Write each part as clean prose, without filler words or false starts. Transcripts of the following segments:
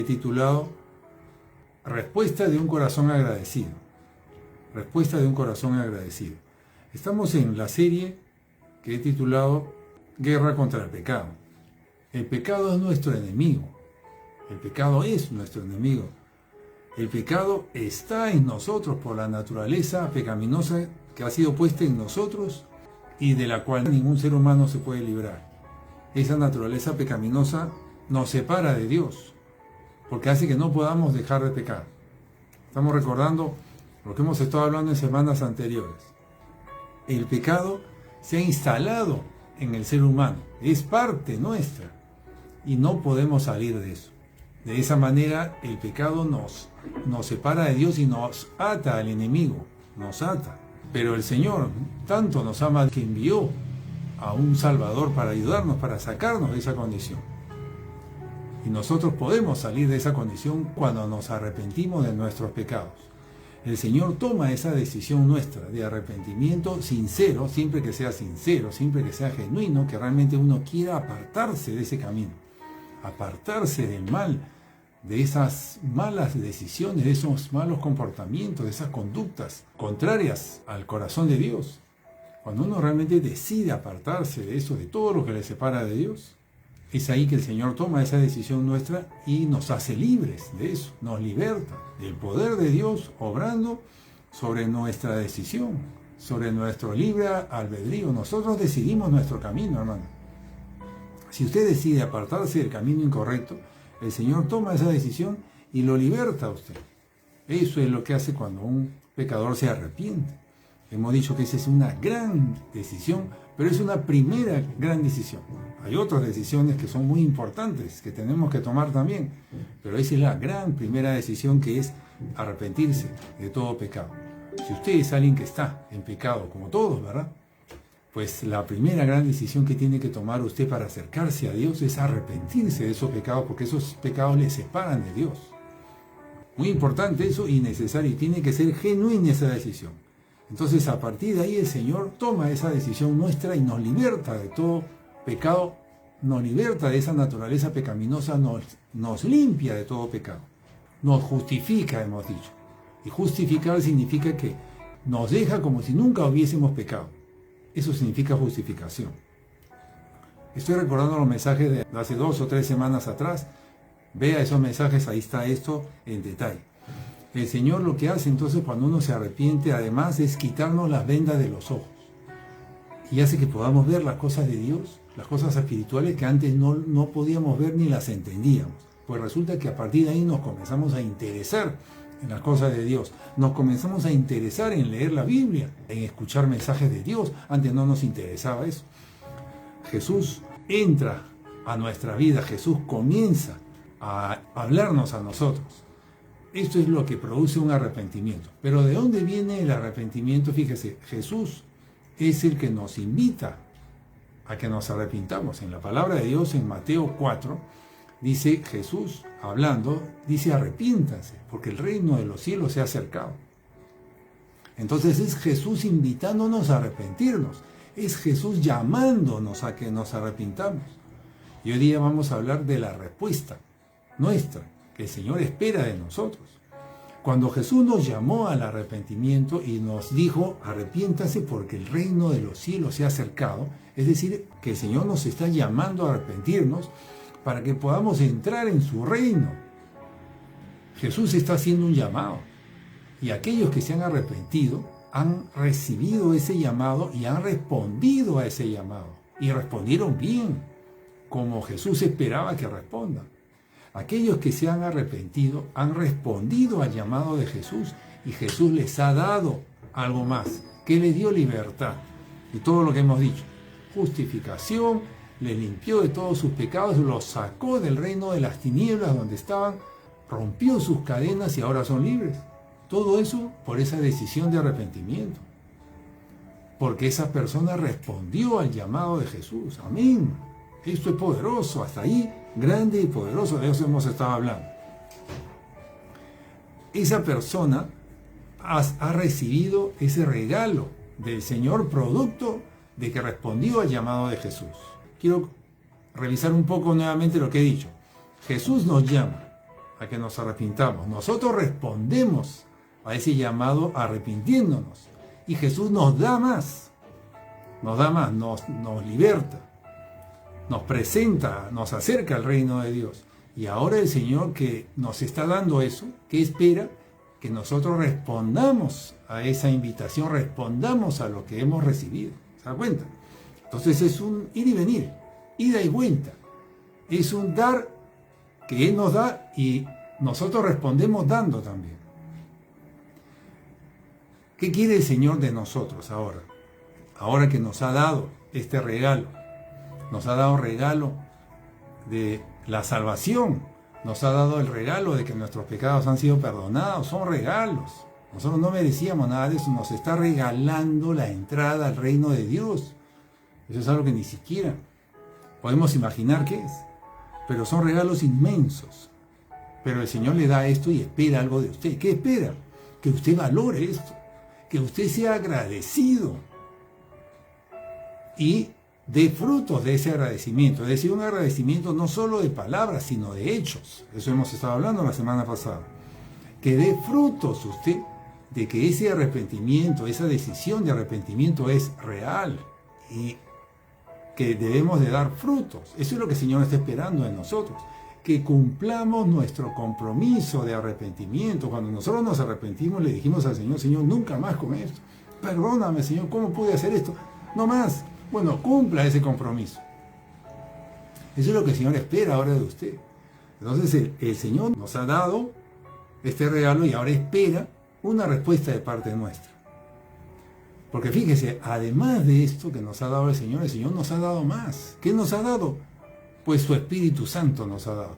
He titulado Respuesta de un corazón agradecido. Respuesta de un corazón agradecido. Estamos en la serie que he titulado Guerra contra el pecado. El pecado es nuestro enemigo. El pecado es nuestro enemigo. El pecado está en nosotros por la naturaleza pecaminosa que ha sido puesta en nosotros y de la cual ningún ser humano se puede librar. Esa naturaleza pecaminosa nos separa de Dios, porque hace que no podamos dejar de pecar. Estamos recordando lo que hemos estado hablando en semanas anteriores. El pecado se ha instalado en el ser humano, es parte nuestra y no podemos salir de eso. De esa manera el pecado nos separa de Dios y nos ata al enemigo, nos ata. Pero el Señor tanto nos ama que envió a un Salvador para ayudarnos, para sacarnos de esa condición. Y nosotros podemos salir de esa condición cuando nos arrepentimos de nuestros pecados. El Señor toma esa decisión nuestra de arrepentimiento sincero, siempre que sea sincero, siempre que sea genuino, que realmente uno quiera apartarse de ese camino, apartarse del mal, de esas malas decisiones, de esos malos comportamientos, de esas conductas contrarias al corazón de Dios. Cuando uno realmente decide apartarse de eso, de todo lo que le separa de Dios, es ahí que el Señor toma esa decisión nuestra y nos hace libres de eso, nos liberta del poder de Dios obrando sobre nuestra decisión, sobre nuestro libre albedrío. Nosotros decidimos nuestro camino, hermano. Si usted decide apartarse del camino incorrecto, el Señor toma esa decisión y lo liberta a usted. Eso es lo que hace cuando un pecador se arrepiente. Hemos dicho que esa es una gran decisión, pero es una primera gran decisión. Hay otras decisiones que son muy importantes, que tenemos que tomar también, pero esa es la gran primera decisión, que es arrepentirse de todo pecado. Si usted es alguien que está en pecado, como todos, ¿verdad? Pues la primera gran decisión que tiene que tomar usted para acercarse a Dios es arrepentirse de esos pecados, porque esos pecados le separan de Dios. Muy importante eso y necesario, y tiene que ser genuina esa decisión. Entonces, a partir de ahí el Señor toma esa decisión nuestra y nos liberta de todo pecado, nos liberta de esa naturaleza pecaminosa, nos limpia de todo pecado, nos justifica, hemos dicho. Y justificar significa que nos deja como si nunca hubiésemos pecado. Eso significa justificación. Estoy recordando los mensajes de hace 2 o 3 semanas atrás. Vea esos mensajes, ahí está esto en detalle. El Señor lo que hace entonces cuando uno se arrepiente, además, es quitarnos las vendas de los ojos. Y hace que podamos ver las cosas de Dios, las cosas espirituales que antes no podíamos ver ni las entendíamos. Pues resulta que a partir de ahí nos comenzamos a interesar en las cosas de Dios. Nos comenzamos a interesar en leer la Biblia, en escuchar mensajes de Dios. Antes no nos interesaba eso. Jesús entra a nuestra vida, Jesús comienza a hablarnos a nosotros. Esto es lo que produce un arrepentimiento. Pero ¿de dónde viene el arrepentimiento? Fíjese, Jesús es el que nos invita a que nos arrepintamos. En la palabra de Dios, en Mateo 4, dice Jesús, hablando, dice arrepiéntanse, porque el reino de los cielos se ha acercado. Entonces es Jesús invitándonos a arrepentirnos. Es Jesús llamándonos a que nos arrepintamos. Y hoy día vamos a hablar de la respuesta nuestra, que el Señor espera de nosotros. Cuando Jesús nos llamó al arrepentimiento y nos dijo, arrepiéntase porque el reino de los cielos se ha acercado, es decir, que el Señor nos está llamando a arrepentirnos para que podamos entrar en su reino. Jesús está haciendo un llamado y aquellos que se han arrepentido han recibido ese llamado y han respondido a ese llamado y respondieron bien, como Jesús esperaba que respondan. Aquellos que se han arrepentido han respondido al llamado de Jesús y Jesús les ha dado algo más, que les dio libertad. Y todo lo que hemos dicho, justificación, les limpió de todos sus pecados, los sacó del reino de las tinieblas donde estaban, rompió sus cadenas y ahora son libres. Todo eso por esa decisión de arrepentimiento. Porque esa persona respondió al llamado de Jesús. Amén. Esto es poderoso, hasta ahí, grande y poderoso, de eso hemos estado hablando. Esa persona ha recibido ese regalo del Señor, producto de que respondió al llamado de Jesús. Quiero revisar un poco nuevamente lo que he dicho. Jesús nos llama a que nos arrepintamos. Nosotros respondemos a ese llamado arrepintiéndonos. Y Jesús nos da más, nos liberta, nos presenta, nos acerca al reino de Dios. Y ahora el Señor que nos está dando eso, ¿qué espera? Que nosotros respondamos a esa invitación, respondamos a lo que hemos recibido. ¿Se da cuenta? Entonces es un ir y venir, ida y vuelta. Es un dar que Él nos da y nosotros respondemos dando también. ¿Qué quiere el Señor de nosotros ahora? Ahora que nos ha dado este regalo, nos ha dado regalo de la salvación, nos ha dado el regalo de que nuestros pecados han sido perdonados, son regalos. Nosotros no merecíamos nada de eso, nos está regalando la entrada al reino de Dios. Eso es algo que ni siquiera podemos imaginar qué es, pero son regalos inmensos. Pero el Señor le da esto y espera algo de usted. ¿Qué espera? Que usted valore esto, que usted sea agradecido y dé frutos de ese agradecimiento. Es decir, un agradecimiento no solo de palabras, sino de hechos. Eso hemos estado hablando la semana pasada. Que dé frutos usted de que ese arrepentimiento, esa decisión de arrepentimiento es real y que debemos de dar frutos. Eso es lo que el Señor está esperando de nosotros. Que cumplamos nuestro compromiso de arrepentimiento. Cuando nosotros nos arrepentimos, le dijimos al Señor, Señor, nunca más con esto. Perdóname, Señor, ¿cómo pude hacer esto? No más. Bueno, cumpla ese compromiso. Eso es lo que el Señor espera ahora de usted. Entonces el Señor nos ha dado este regalo y ahora espera una respuesta de parte nuestra. Porque fíjese, además de esto que nos ha dado el Señor nos ha dado más. ¿Qué nos ha dado? Pues su Espíritu Santo nos ha dado.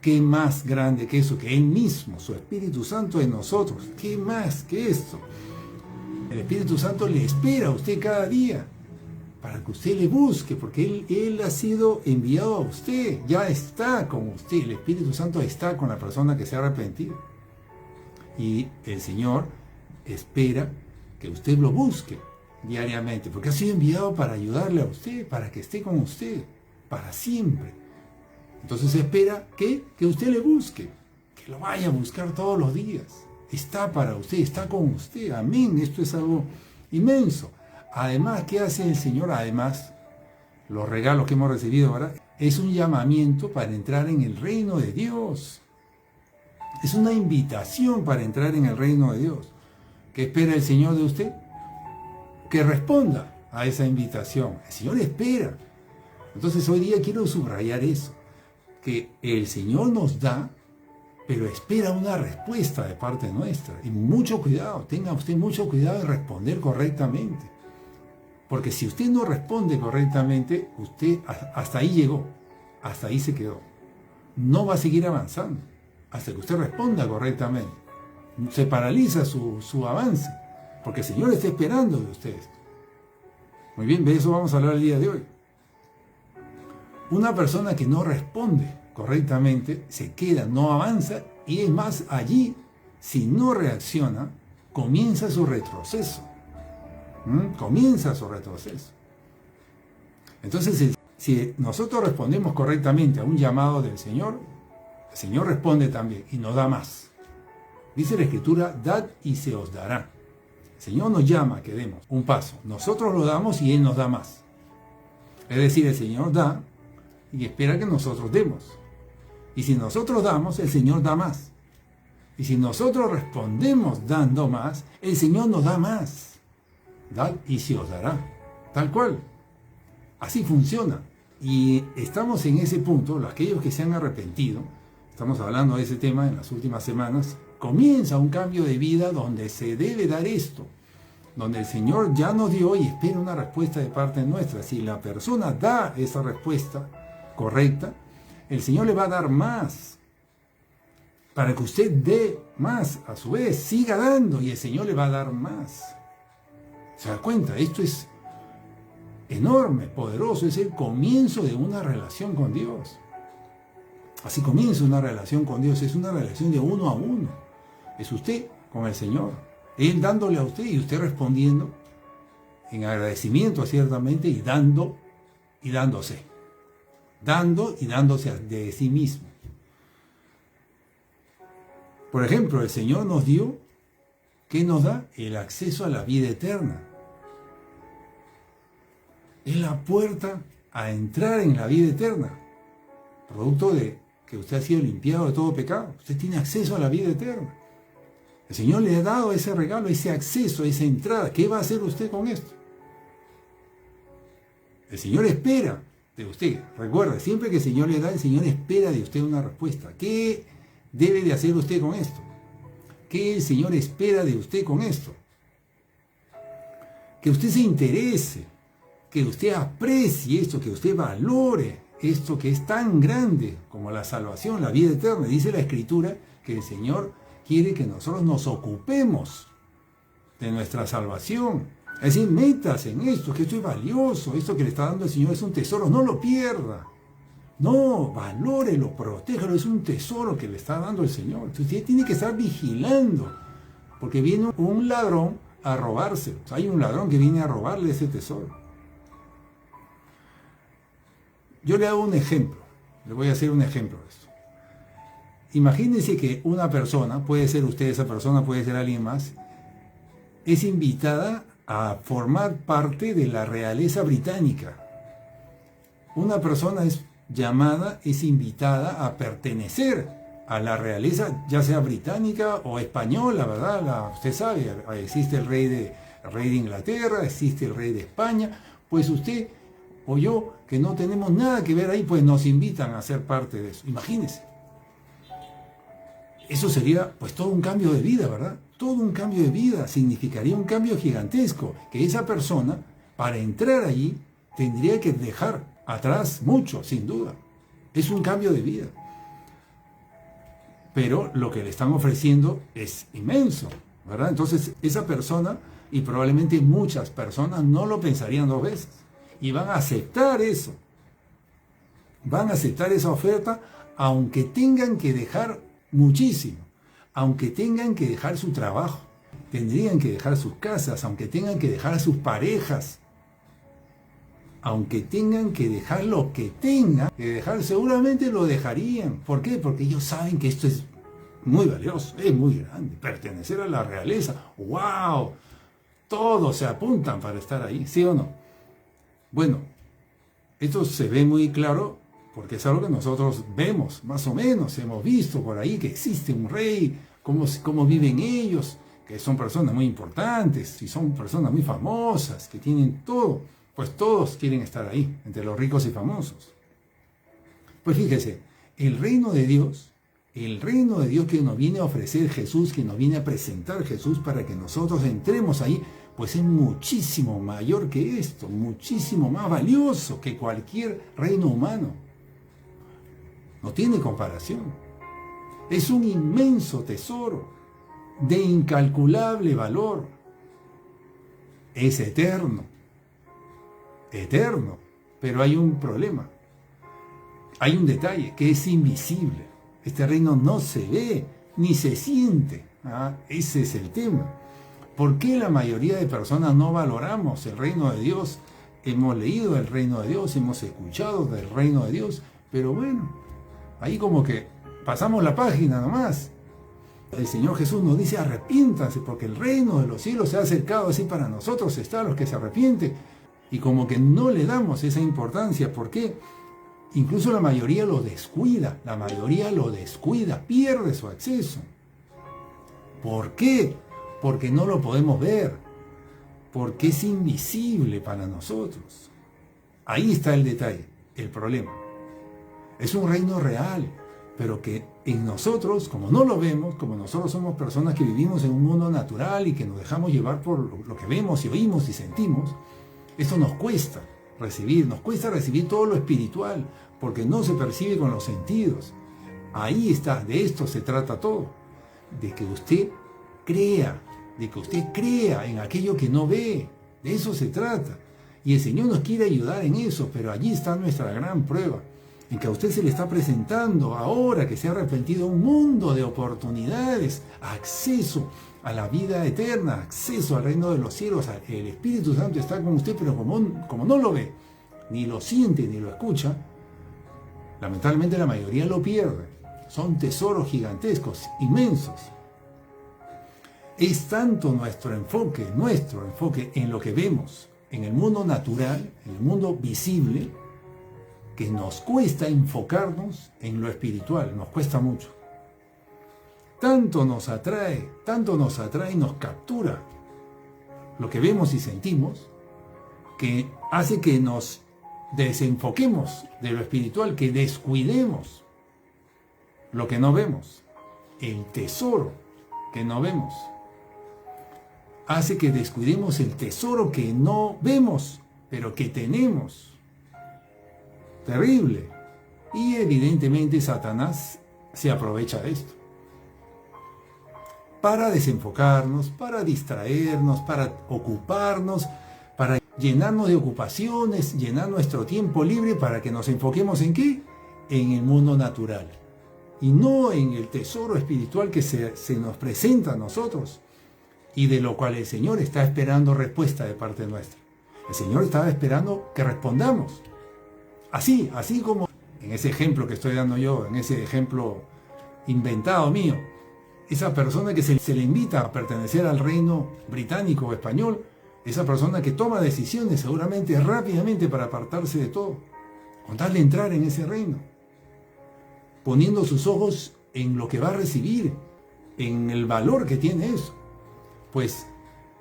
¿Qué más grande que eso? Que Él mismo, su Espíritu Santo en nosotros. ¿Qué más que esto? El Espíritu Santo le espera a usted cada día para que usted le busque, porque Él ha sido enviado a usted, ya está con usted. El Espíritu Santo está con la persona que se ha arrepentido. Y el Señor espera que usted lo busque diariamente, porque ha sido enviado para ayudarle a usted, para que esté con usted, para siempre. Entonces espera que usted le busque, que lo vaya a buscar todos los días. Está para usted, está con usted. Amén. Esto es algo inmenso. Además, ¿qué hace el Señor? Además, los regalos que hemos recibido ahora es un llamamiento para entrar en el reino de Dios. Es una invitación para entrar en el reino de Dios. ¿Qué espera el Señor de usted? Que responda a esa invitación. El Señor espera. Entonces hoy día quiero subrayar eso, que el Señor nos da, pero espera una respuesta de parte nuestra. Y mucho cuidado, tenga usted mucho cuidado de responder correctamente. Porque si usted no responde correctamente, usted hasta ahí llegó, hasta ahí se quedó. No va a seguir avanzando hasta que usted responda correctamente. Se paraliza su avance, porque el Señor está esperando de ustedes. Muy bien, de eso vamos a hablar el día de hoy. Una persona que no responde correctamente se queda, no avanza, y es más, allí, si no reacciona, comienza su retroceso. Comienza su retroceso. Entonces, si nosotros respondemos correctamente a un llamado del Señor, el Señor responde también y nos da más. Dice la Escritura, dad y se os dará. El Señor nos llama a que demos un paso. Nosotros lo damos y Él nos da más. Es decir, el Señor da y espera que nosotros demos. Y si nosotros damos, el Señor da más. Y si nosotros respondemos dando más, el Señor nos da más. Dad y se os dará. Tal cual. Así funciona. Y estamos en ese punto, aquellos que se han arrepentido, estamos hablando de ese tema en las últimas semanas, comienza un cambio de vida donde se debe dar esto, donde el Señor ya nos dio y espera una respuesta de parte nuestra. Si la persona da esa respuesta correcta, el Señor le va a dar más, para que usted dé más, a su vez, siga dando y el Señor le va a dar más. ¿Se da cuenta? Esto es enorme, poderoso, es el comienzo de una relación con Dios. Así comienza una relación con Dios, es una relación de uno a uno. Es usted con el Señor, Él dándole a usted y usted respondiendo en agradecimiento ciertamente y dando y dándose. Dando y dándose de sí mismo. Por ejemplo, el Señor nos dio, ¿qué nos da? El acceso a la vida eterna. Es la puerta a entrar en la vida eterna, producto de que usted ha sido limpiado de todo pecado. Usted tiene acceso a la vida eterna. El Señor le ha dado ese regalo, ese acceso, esa entrada. ¿Qué va a hacer usted con esto? El Señor espera de usted. Recuerda, siempre que el Señor le da, el Señor espera de usted una respuesta. ¿Qué debe de hacer usted con esto? ¿Qué el Señor espera de usted con esto? Que usted se interese, que usted aprecie esto, que usted valore esto que es tan grande como la salvación, la vida eterna. Dice la Escritura que el Señor quiere que nosotros nos ocupemos de nuestra salvación. Es decir, métase en esto, que esto es valioso, esto que le está dando el Señor es un tesoro, no lo pierda. No, valórelo, protéjalo, es un tesoro que le está dando el Señor. Entonces, usted tiene que estar vigilando, porque viene un ladrón a robárselo. O sea, hay un ladrón que viene a robarle ese tesoro. Yo le hago un ejemplo, le voy a hacer un ejemplo de esto. Imagínense que una persona, puede ser usted esa persona, puede ser alguien más, es invitada a formar parte de la realeza británica. Una persona es invitada a pertenecer a la realeza, ya sea británica o española, ¿verdad? Usted sabe, existe el rey de Inglaterra, existe el rey de España, pues usted o yo, que no tenemos nada que ver ahí, pues nos invitan a ser parte de eso. Imagínense. Eso sería pues todo un cambio de vida, ¿verdad? Todo un cambio de vida, significaría un cambio gigantesco, que esa persona, para entrar allí, tendría que dejar atrás mucho, sin duda. Es un cambio de vida. Pero lo que le están ofreciendo es inmenso, ¿verdad? Entonces, esa persona, y probablemente muchas personas, no lo pensarían dos veces. Y van a aceptar eso. Van a aceptar esa oferta, aunque tengan que dejar muchísimo. Aunque tengan que dejar su trabajo. Tendrían que dejar sus casas, aunque tengan que dejar a sus parejas. Aunque tengan que dejar lo que tengan que dejar, seguramente lo dejarían. ¿Por qué? Porque ellos saben que esto es muy valioso, es muy grande. Pertenecer a la realeza, ¡wow! Todos se apuntan para estar ahí, ¿sí o no? Bueno, esto se ve muy claro porque es algo que nosotros vemos, más o menos, hemos visto por ahí que existe un rey, cómo viven ellos, que son personas muy importantes y son personas muy famosas, que tienen todo. Pues todos quieren estar ahí, entre los ricos y famosos. Pues fíjese, el reino de Dios que nos viene a ofrecer Jesús, que nos viene a presentar Jesús para que nosotros entremos ahí, pues es muchísimo mayor que esto, muchísimo más valioso que cualquier reino humano. No tiene comparación. Es un inmenso tesoro, de incalculable valor. Es eterno. Eterno, pero hay un problema, hay un detalle que es invisible. Este reino no se ve ni se siente. Ese es el tema. ¿Por qué la mayoría de personas no valoramos el reino de Dios? Hemos leído del reino de Dios, hemos escuchado del reino de Dios, pero bueno, ahí como que pasamos la página nomás. El Señor Jesús nos dice: arrepiéntanse, porque el reino de los cielos se ha acercado. Así para nosotros está los que se arrepienten. Y como que no le damos esa importancia. ¿Por qué? Incluso la mayoría lo descuida. Pierde su acceso. ¿Por qué? Porque no lo podemos ver. Porque es invisible para nosotros. Ahí está el detalle, el problema. Es un reino real, pero que en nosotros, como no lo vemos, como nosotros somos personas que vivimos en un mundo natural y que nos dejamos llevar por lo que vemos y oímos y sentimos, esto nos cuesta recibir todo lo espiritual, porque no se percibe con los sentidos. Ahí está, de esto se trata todo, de que usted crea en aquello que no ve, de eso se trata. Y el Señor nos quiere ayudar en eso, pero allí está nuestra gran prueba, en que a usted se le está presentando, ahora que se ha arrepentido, un mundo de oportunidades, acceso a la vida eterna, acceso al reino de los cielos. El Espíritu Santo está con usted, pero como no lo ve, ni lo siente, ni lo escucha, lamentablemente la mayoría lo pierde. son tesoros gigantescos, inmensos. Es tanto nuestro enfoque en lo que vemos, en el mundo natural, en el mundo visible, que nos cuesta enfocarnos en lo espiritual, nos cuesta mucho. Tanto nos atrae y nos captura lo que vemos y sentimos, que hace que nos desenfoquemos de lo espiritual, que descuidemos lo que no vemos, el tesoro que no vemos. Hace que descuidemos el tesoro que no vemos, pero que tenemos. Terrible. Y evidentemente Satanás se aprovecha de esto para desenfocarnos, para distraernos, para ocuparnos, para llenarnos de ocupaciones, llenar nuestro tiempo libre para que nos enfoquemos ¿en qué? En el mundo natural y no en el tesoro espiritual que se nos presenta a nosotros y de lo cual el Señor está esperando respuesta de parte nuestra. El Señor está esperando que respondamos. Así como en ese ejemplo que estoy dando yo, en ese ejemplo inventado mío, esa persona que se le invita a pertenecer al reino británico o español, esa persona que toma decisiones seguramente rápidamente para apartarse de todo, con tal de entrar en ese reino, poniendo sus ojos en lo que va a recibir, en el valor que tiene eso. Pues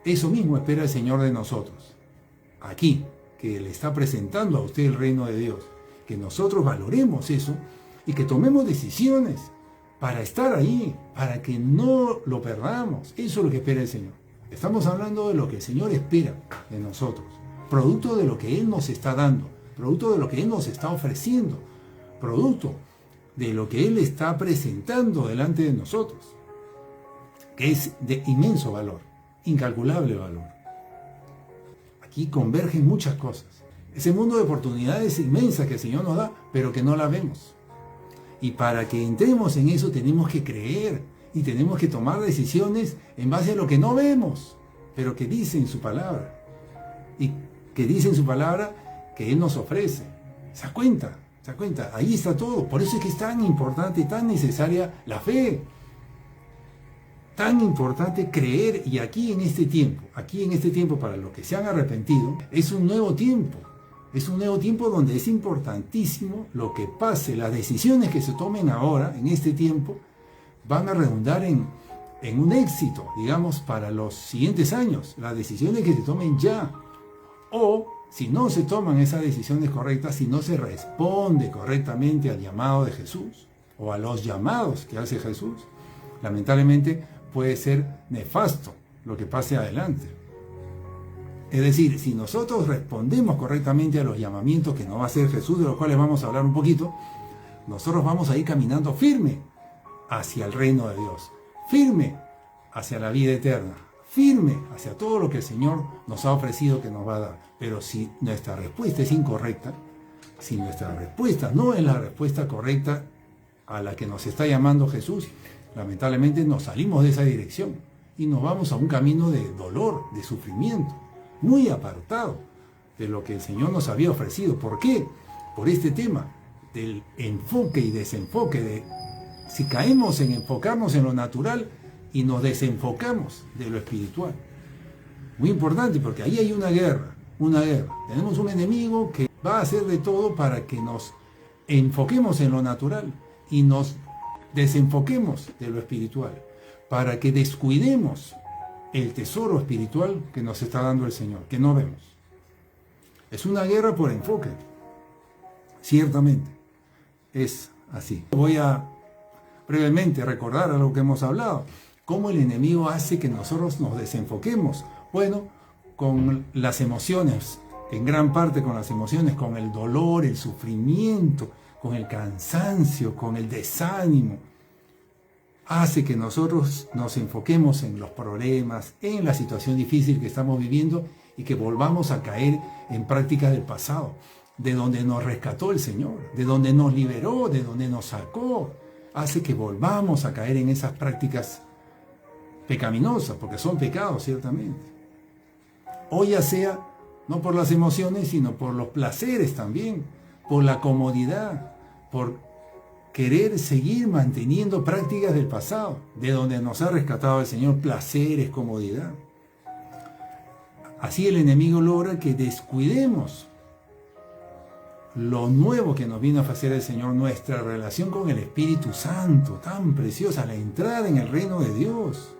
eso mismo espera el Señor de nosotros, aquí, que le está presentando a usted el reino de Dios, que nosotros valoremos eso y que tomemos decisiones para estar ahí, para que no lo perdamos. Eso es lo que espera el Señor. Estamos hablando de lo que el Señor espera de nosotros, producto de lo que Él nos está dando, producto de lo que Él nos está ofreciendo, producto de lo que Él está presentando delante de nosotros, que es de inmenso valor, incalculable valor. Aquí convergen muchas cosas. Ese mundo de oportunidades inmensas que el Señor nos da, pero que no la vemos. Y para que entremos en eso tenemos que creer y tenemos que tomar decisiones en base a lo que no vemos, pero que dice en su palabra. Y que dice en su palabra que Él nos ofrece. ¿Se da cuenta? ¿Se da cuenta? Ahí está todo. Por eso es que es tan importante, tan necesaria la fe. Tan importante creer. Y aquí en este tiempo para los que se han arrepentido, es un nuevo tiempo. Es un nuevo tiempo donde es importantísimo lo que pase. Las decisiones que se tomen ahora, en este tiempo, van a redundar en un éxito, digamos, para los siguientes años. Las decisiones que se tomen ya. O, si no se toman esas decisiones correctas, si no se responde correctamente al llamado de Jesús, o a los llamados que hace Jesús, lamentablemente puede ser nefasto lo que pase adelante. Es decir, si nosotros respondemos correctamente a los llamamientos que nos va a hacer Jesús, de los cuales vamos a hablar un poquito, nosotros vamos a ir caminando firme hacia el reino de Dios, firme hacia la vida eterna, firme hacia todo lo que el Señor nos ha ofrecido que nos va a dar. Pero si nuestra respuesta es incorrecta, si nuestra respuesta no es la respuesta correcta a la que nos está llamando Jesús, lamentablemente nos salimos de esa dirección y nos vamos a un camino de dolor, de sufrimiento, muy apartado de lo que el Señor nos había ofrecido. ¿Por qué? Por este tema del enfoque y desenfoque, de si caemos en enfocarnos en lo natural y nos desenfocamos de lo espiritual. Muy importante, porque ahí hay una guerra. Tenemos un enemigo que va a hacer de todo para que nos enfoquemos en lo natural y nos desenfoquemos de lo espiritual, para que descuidemos el tesoro espiritual que nos está dando el Señor, que no vemos. Es una guerra por enfoque, ciertamente, es así. Voy a brevemente recordar algo que hemos hablado, cómo el enemigo hace que nosotros nos desenfoquemos. Bueno, con las emociones, en gran parte con las emociones, con el dolor, el sufrimiento, con el cansancio, con el desánimo, hace que nosotros nos enfoquemos en los problemas, en la situación difícil que estamos viviendo y que volvamos a caer en prácticas del pasado, de donde nos rescató el Señor, de donde nos liberó, de donde nos sacó. Hace que volvamos a caer en esas prácticas pecaminosas, porque son pecados ciertamente. O ya sea, no por las emociones, sino por los placeres también, por la comodidad, por querer seguir manteniendo prácticas del pasado, de donde nos ha rescatado el Señor, placeres, comodidad. Así el enemigo logra que descuidemos lo nuevo que nos vino a hacer el Señor, nuestra relación con el Espíritu Santo, tan preciosa, la entrada en el reino de Dios.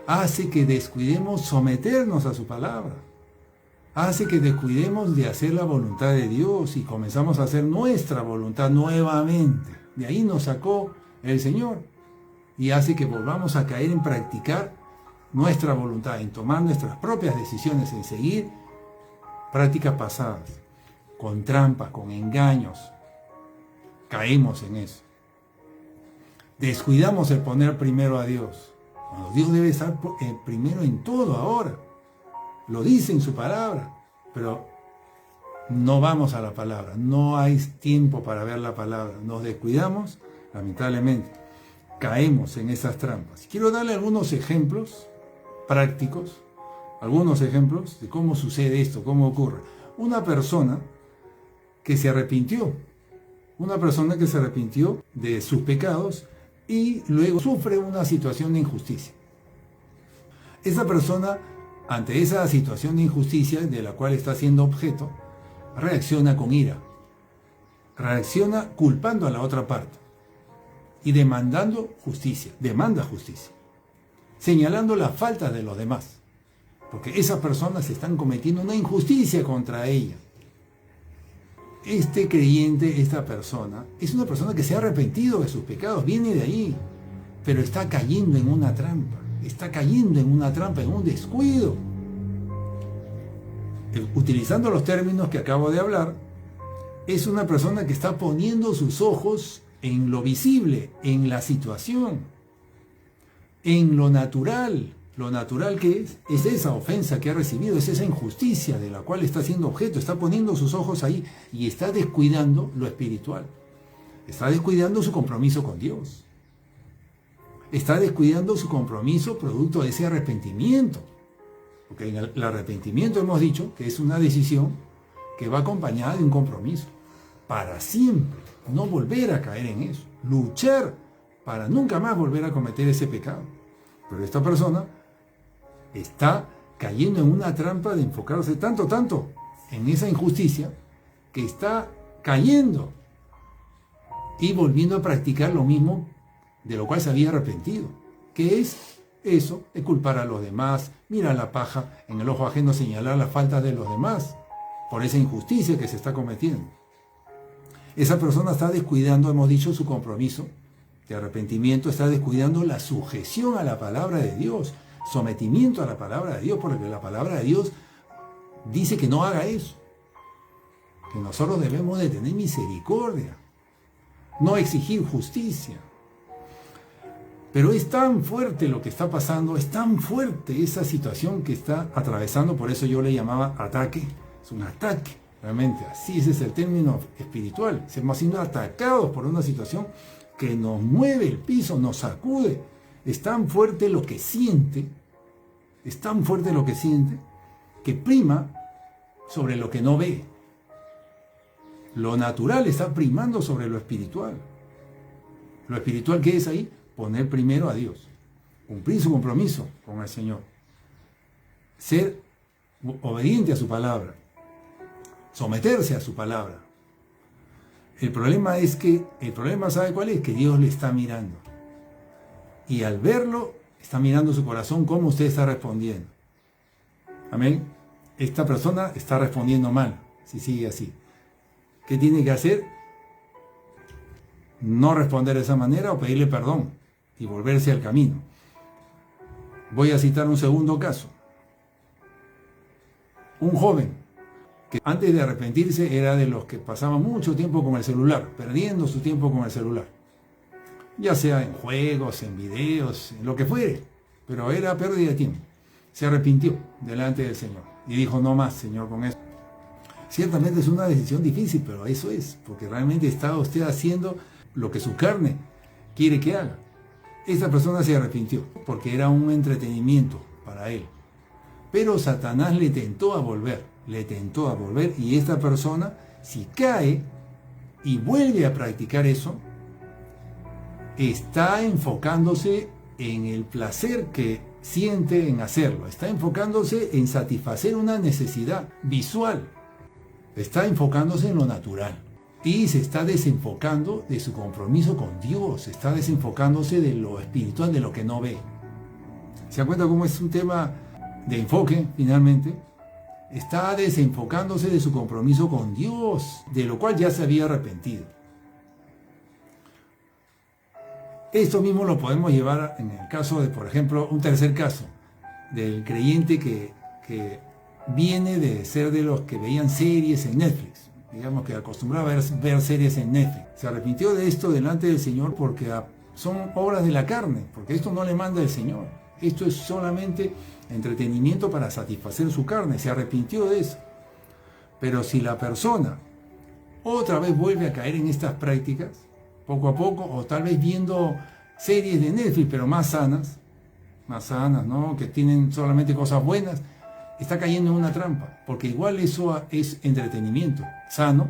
Hace que descuidemos someternos a su palabra. Hace que descuidemos de hacer la voluntad de Dios y comenzamos a hacer nuestra voluntad nuevamente. De ahí nos sacó el Señor y hace que volvamos a caer en practicar nuestra voluntad, en tomar nuestras propias decisiones, en seguir prácticas pasadas, con trampas, con engaños. Caemos en eso. Descuidamos el poner primero a Dios, cuando Dios debe estar primero en todo ahora. Lo dice en su palabra, pero no vamos a la palabra, no hay tiempo para ver la palabra. Nos descuidamos, lamentablemente, caemos en esas trampas. Quiero darle algunos ejemplos prácticos, algunos ejemplos de cómo sucede esto, cómo ocurre. Una persona que se arrepintió de sus pecados y luego sufre una situación de injusticia. Esa persona, ante esa situación de injusticia de la cual está siendo objeto, reacciona con ira, reacciona culpando a la otra parte y demanda justicia, señalando la falta de los demás, porque esas personas están cometiendo una injusticia contra ella. Este creyente, esta persona, es una persona que se ha arrepentido de sus pecados, viene de ahí, pero está cayendo en una trampa, en un descuido. Utilizando los términos que acabo de hablar, es una persona que está poniendo sus ojos en lo visible, en la situación, en lo natural. Lo natural que es esa ofensa que ha recibido, es esa injusticia de la cual está siendo objeto, está poniendo sus ojos ahí y está descuidando lo espiritual. Está descuidando su compromiso con Dios. Está descuidando su compromiso producto de ese arrepentimiento. Porque en el arrepentimiento hemos dicho que es una decisión que va acompañada de un compromiso. Para siempre, no volver a caer en eso. Luchar para nunca más volver a cometer ese pecado. Pero esta persona está cayendo en una trampa de enfocarse tanto en esa injusticia que está cayendo y volviendo a practicar lo mismo de lo cual se había arrepentido, que es eso de culpar a los demás, mirar la paja en el ojo ajeno, señalar las faltas de los demás por esa injusticia que se está cometiendo. Esa persona está descuidando, hemos dicho, su compromiso de arrepentimiento, está descuidando la sujeción a la palabra de Dios, sometimiento a la palabra de Dios, porque la palabra de Dios dice que no haga eso, que nosotros debemos de tener misericordia, no exigir justicia. Pero es tan fuerte lo que está pasando, es tan fuerte esa situación que está atravesando, por eso yo le llamaba ataque, es un ataque, realmente, así ese es el término espiritual, estamos siendo atacados por una situación que nos mueve el piso, nos sacude. Es tan fuerte lo que siente, que prima sobre lo que no ve. Lo natural está primando sobre lo espiritual. Lo espiritual, ¿qué es ahí? Poner primero a Dios, cumplir su compromiso con el Señor, ser obediente a su palabra, someterse a su palabra. El problema, ¿sabe cuál es? Que Dios le está mirando. Y al verlo, está mirando su corazón, cómo usted está respondiendo. Amén. Esta persona está respondiendo mal, si sigue así. ¿Qué tiene que hacer? No responder de esa manera o pedirle perdón y volverse al camino. Voy a citar un segundo caso. Un joven que antes de arrepentirse era de los que pasaba mucho tiempo con el celular, perdiendo su tiempo con el celular. Ya sea en juegos, en videos, en lo que fuere, pero era pérdida de tiempo. Se arrepintió delante del Señor y dijo: no más, Señor, con eso. Ciertamente es una decisión difícil, pero eso es, porque realmente está usted haciendo lo que su carne quiere que haga. Esta persona se arrepintió porque era un entretenimiento para él. Pero Satanás le tentó a volver, y esta persona, si cae y vuelve a practicar eso, está enfocándose en el placer que siente en hacerlo, está enfocándose en satisfacer una necesidad visual, está enfocándose en lo natural y se está desenfocando de su compromiso con Dios, está desenfocándose de lo espiritual, de lo que no ve. ¿Se dan cuenta cómo es un tema de enfoque finalmente? Está desenfocándose de su compromiso con Dios, de lo cual ya se había arrepentido. Esto mismo lo podemos llevar en el caso de, por ejemplo, un tercer caso, del creyente que viene de ser de los que veían series en Netflix, digamos que acostumbraba a ver series en Netflix. Se arrepintió de esto delante del Señor porque son obras de la carne, porque esto no le manda el Señor. Esto es solamente entretenimiento para satisfacer su carne. Se arrepintió de eso. Pero si la persona otra vez vuelve a caer en estas prácticas, poco a poco, o tal vez viendo series de Netflix, pero más sanas, ¿no? Que tienen solamente cosas buenas, está cayendo en una trampa, porque igual eso es entretenimiento, sano,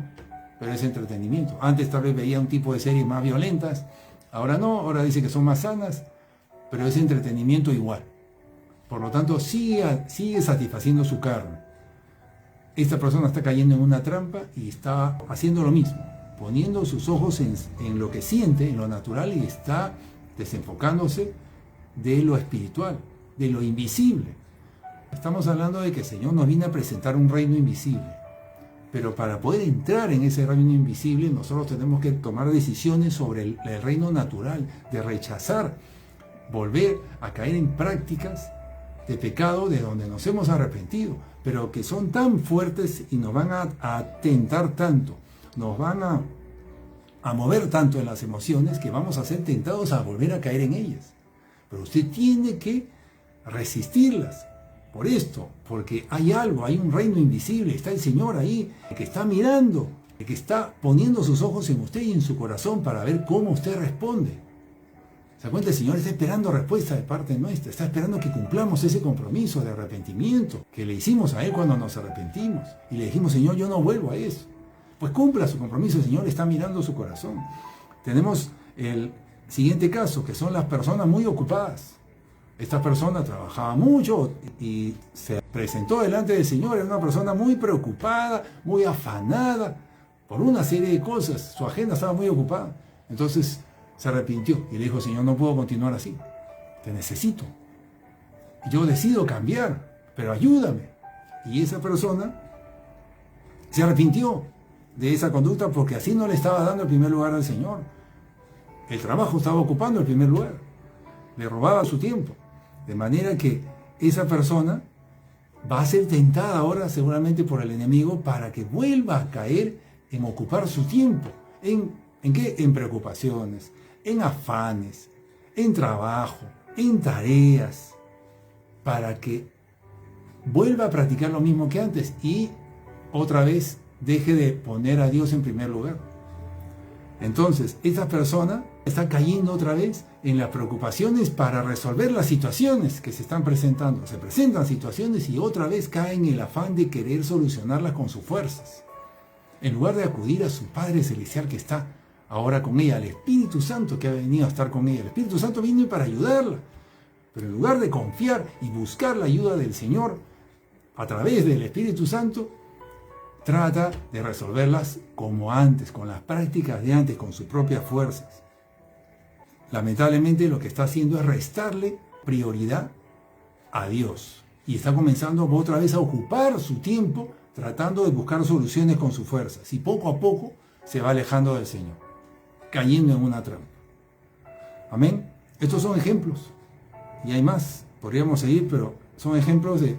pero es entretenimiento. Antes tal vez veía un tipo de series más violentas, ahora no, ahora dice que son más sanas, pero es entretenimiento igual. Por lo tanto, sigue satisfaciendo su carne. Esta persona está cayendo en una trampa y está haciendo lo mismo, poniendo sus ojos en lo que siente, en lo natural, y está desenfocándose de lo espiritual, de lo invisible. Estamos hablando de que el Señor nos viene a presentar un reino invisible, pero para poder entrar en ese reino invisible nosotros tenemos que tomar decisiones sobre el reino natural, de rechazar, volver a caer en prácticas de pecado de donde nos hemos arrepentido, pero que son tan fuertes y nos van a tentar tanto, nos van a mover tanto en las emociones, que vamos a ser tentados a volver a caer en ellas. Pero usted tiene que resistirlas por esto, porque hay algo, hay un reino invisible, está el Señor ahí, que está mirando, que está poniendo sus ojos en usted y en su corazón para ver cómo usted responde. ¿Se da cuenta? El Señor está esperando respuesta de parte nuestra, está esperando que cumplamos ese compromiso de arrepentimiento que le hicimos a Él cuando nos arrepentimos. Y le dijimos, Señor, yo no vuelvo a eso. Pues cumpla su compromiso, el Señor está mirando su corazón. Tenemos el siguiente caso, que son las personas muy ocupadas. Esta persona trabajaba mucho y se presentó delante del Señor, era una persona muy preocupada, muy afanada por una serie de cosas, su agenda estaba muy ocupada. Entonces se arrepintió y le dijo, Señor, no puedo continuar así, te necesito. Yo decido cambiar, pero ayúdame. Y esa persona se arrepintió de esa conducta porque así no le estaba dando el primer lugar al Señor. El trabajo estaba ocupando el primer lugar, le robaba su tiempo. De manera que esa persona va a ser tentada ahora seguramente por el enemigo para que vuelva a caer en ocupar su tiempo. ¿En qué? En preocupaciones, en afanes, en trabajo, en tareas, para que vuelva a practicar lo mismo que antes y otra vez deje de poner a Dios en primer lugar. Entonces, esta persona está cayendo otra vez en las preocupaciones para resolver las situaciones que se están presentando. Se presentan situaciones y otra vez cae en el afán de querer solucionarlas con sus fuerzas, en lugar de acudir a su Padre Celestial que está ahora con ella, al Espíritu Santo que ha venido a estar con ella. El Espíritu Santo viene para ayudarla, pero en lugar de confiar y buscar la ayuda del Señor a través del Espíritu Santo, trata de resolverlas como antes, con las prácticas de antes, con sus propias fuerzas. Lamentablemente lo que está haciendo es restarle prioridad a Dios y está comenzando otra vez a ocupar su tiempo tratando de buscar soluciones con sus fuerzas y poco a poco se va alejando del Señor, cayendo en una trampa. Amén. Estos son ejemplos y hay más, podríamos seguir, pero son ejemplos de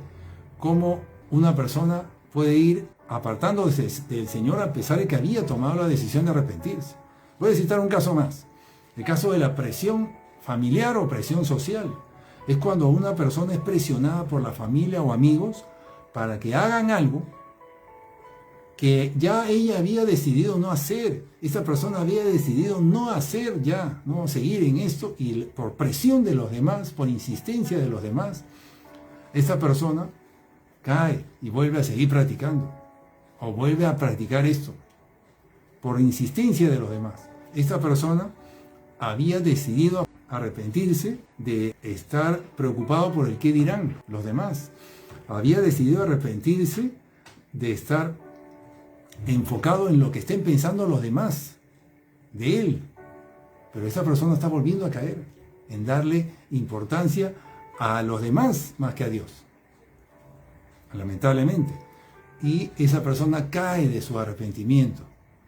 cómo una persona puede ir apartándose del Señor a pesar de que había tomado la decisión de arrepentirse. Voy a citar un caso más. El caso de la presión familiar o presión social. Es cuando una persona es presionada por la familia o amigos para que hagan algo que ya ella había decidido no hacer. Esa persona había decidido no hacer ya, no seguir en esto, y por presión de los demás, por insistencia de los demás, esa persona cae y vuelve a seguir practicando, o vuelve a practicar esto, por insistencia de los demás. Esta persona había decidido arrepentirse de estar preocupado por el qué dirán los demás. Había decidido arrepentirse de estar enfocado en lo que estén pensando los demás de él. Pero esa persona está volviendo a caer en darle importancia a los demás más que a Dios, lamentablemente. Y esa persona cae de su arrepentimiento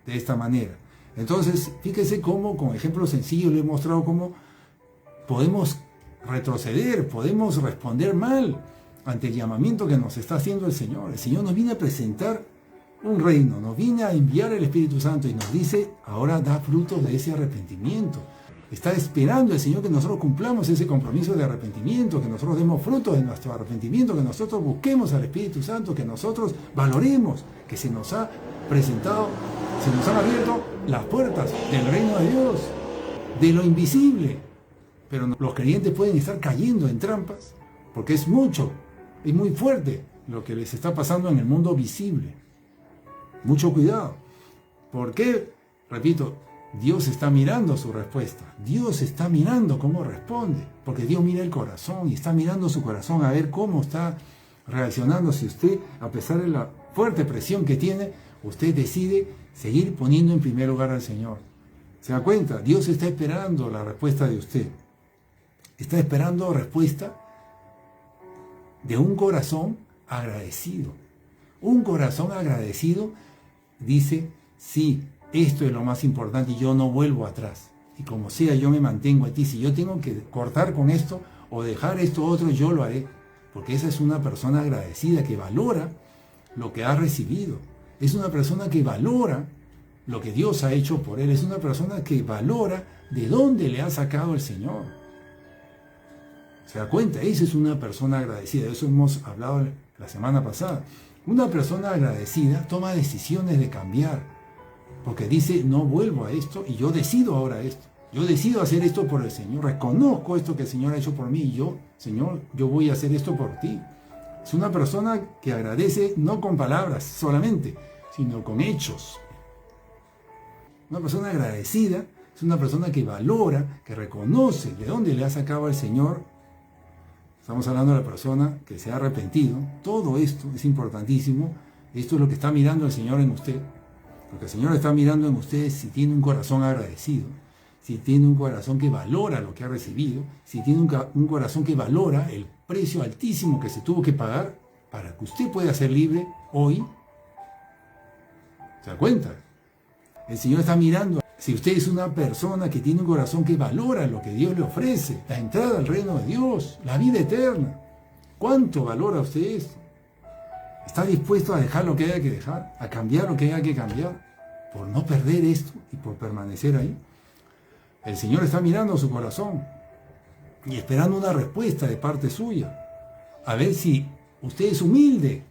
de esta manera. Entonces, fíjese cómo, con ejemplos sencillos, le he mostrado cómo podemos retroceder, podemos responder mal ante el llamamiento que nos está haciendo el Señor. El Señor nos viene a presentar un reino, nos viene a enviar el Espíritu Santo y nos dice, ahora da frutos de ese arrepentimiento. Está esperando el Señor que nosotros cumplamos ese compromiso de arrepentimiento, que nosotros demos frutos de nuestro arrepentimiento, que nosotros busquemos al Espíritu Santo, que nosotros valoremos que se nos ha presentado, se nos han abierto las puertas del reino de Dios, de lo invisible. Pero los creyentes pueden estar cayendo en trampas, porque es mucho, es muy fuerte lo que les está pasando en el mundo visible. Mucho cuidado. ¿Por qué? Repito, Dios está mirando su respuesta. Dios está mirando cómo responde. Porque Dios mira el corazón y está mirando su corazón a ver cómo está reaccionando. Si usted, a pesar de la fuerte presión que tiene, usted decide seguir poniendo en primer lugar al Señor. ¿Se da cuenta? Dios está esperando la respuesta de usted. Está esperando respuesta de un corazón agradecido. Un corazón agradecido dice, sí, esto es lo más importante y yo no vuelvo atrás. Y como sea, yo me mantengo a ti. Si yo tengo que cortar con esto o dejar esto otro, yo lo haré. Porque esa es una persona agradecida que valora lo que ha recibido. Es una persona que valora lo que Dios ha hecho por él. Es una persona que valora de dónde le ha sacado el Señor. ¿Se da cuenta? Esa es una persona agradecida. De eso hemos hablado la semana pasada. Una persona agradecida toma decisiones de cambiar, porque dice, no vuelvo a esto y yo decido ahora esto. Yo decido hacer esto por el Señor. Reconozco esto que el Señor ha hecho por mí y yo, Señor, yo voy a hacer esto por ti. Es una persona que agradece no con palabras solamente, sino con hechos. Una persona agradecida es una persona que valora, que reconoce de dónde le ha sacado el Señor. Estamos hablando de la persona que se ha arrepentido. Todo esto es importantísimo. Esto es lo que está mirando el Señor en usted. Lo que el Señor está mirando en usted es si tiene un corazón agradecido, si tiene un corazón que valora lo que ha recibido, si tiene un corazón que valora el precio altísimo que se tuvo que pagar para que usted pueda ser libre hoy. ¿Se da cuenta? El Señor está mirando. Si usted es una persona que tiene un corazón que valora lo que Dios le ofrece, la entrada al reino de Dios, la vida eterna, ¿cuánto valora usted esto? ¿Está dispuesto a dejar lo que haya que dejar, a cambiar lo que haya que cambiar, por no perder esto y por permanecer ahí? El Señor está mirando su corazón y esperando una respuesta de parte suya, a ver si usted es humilde.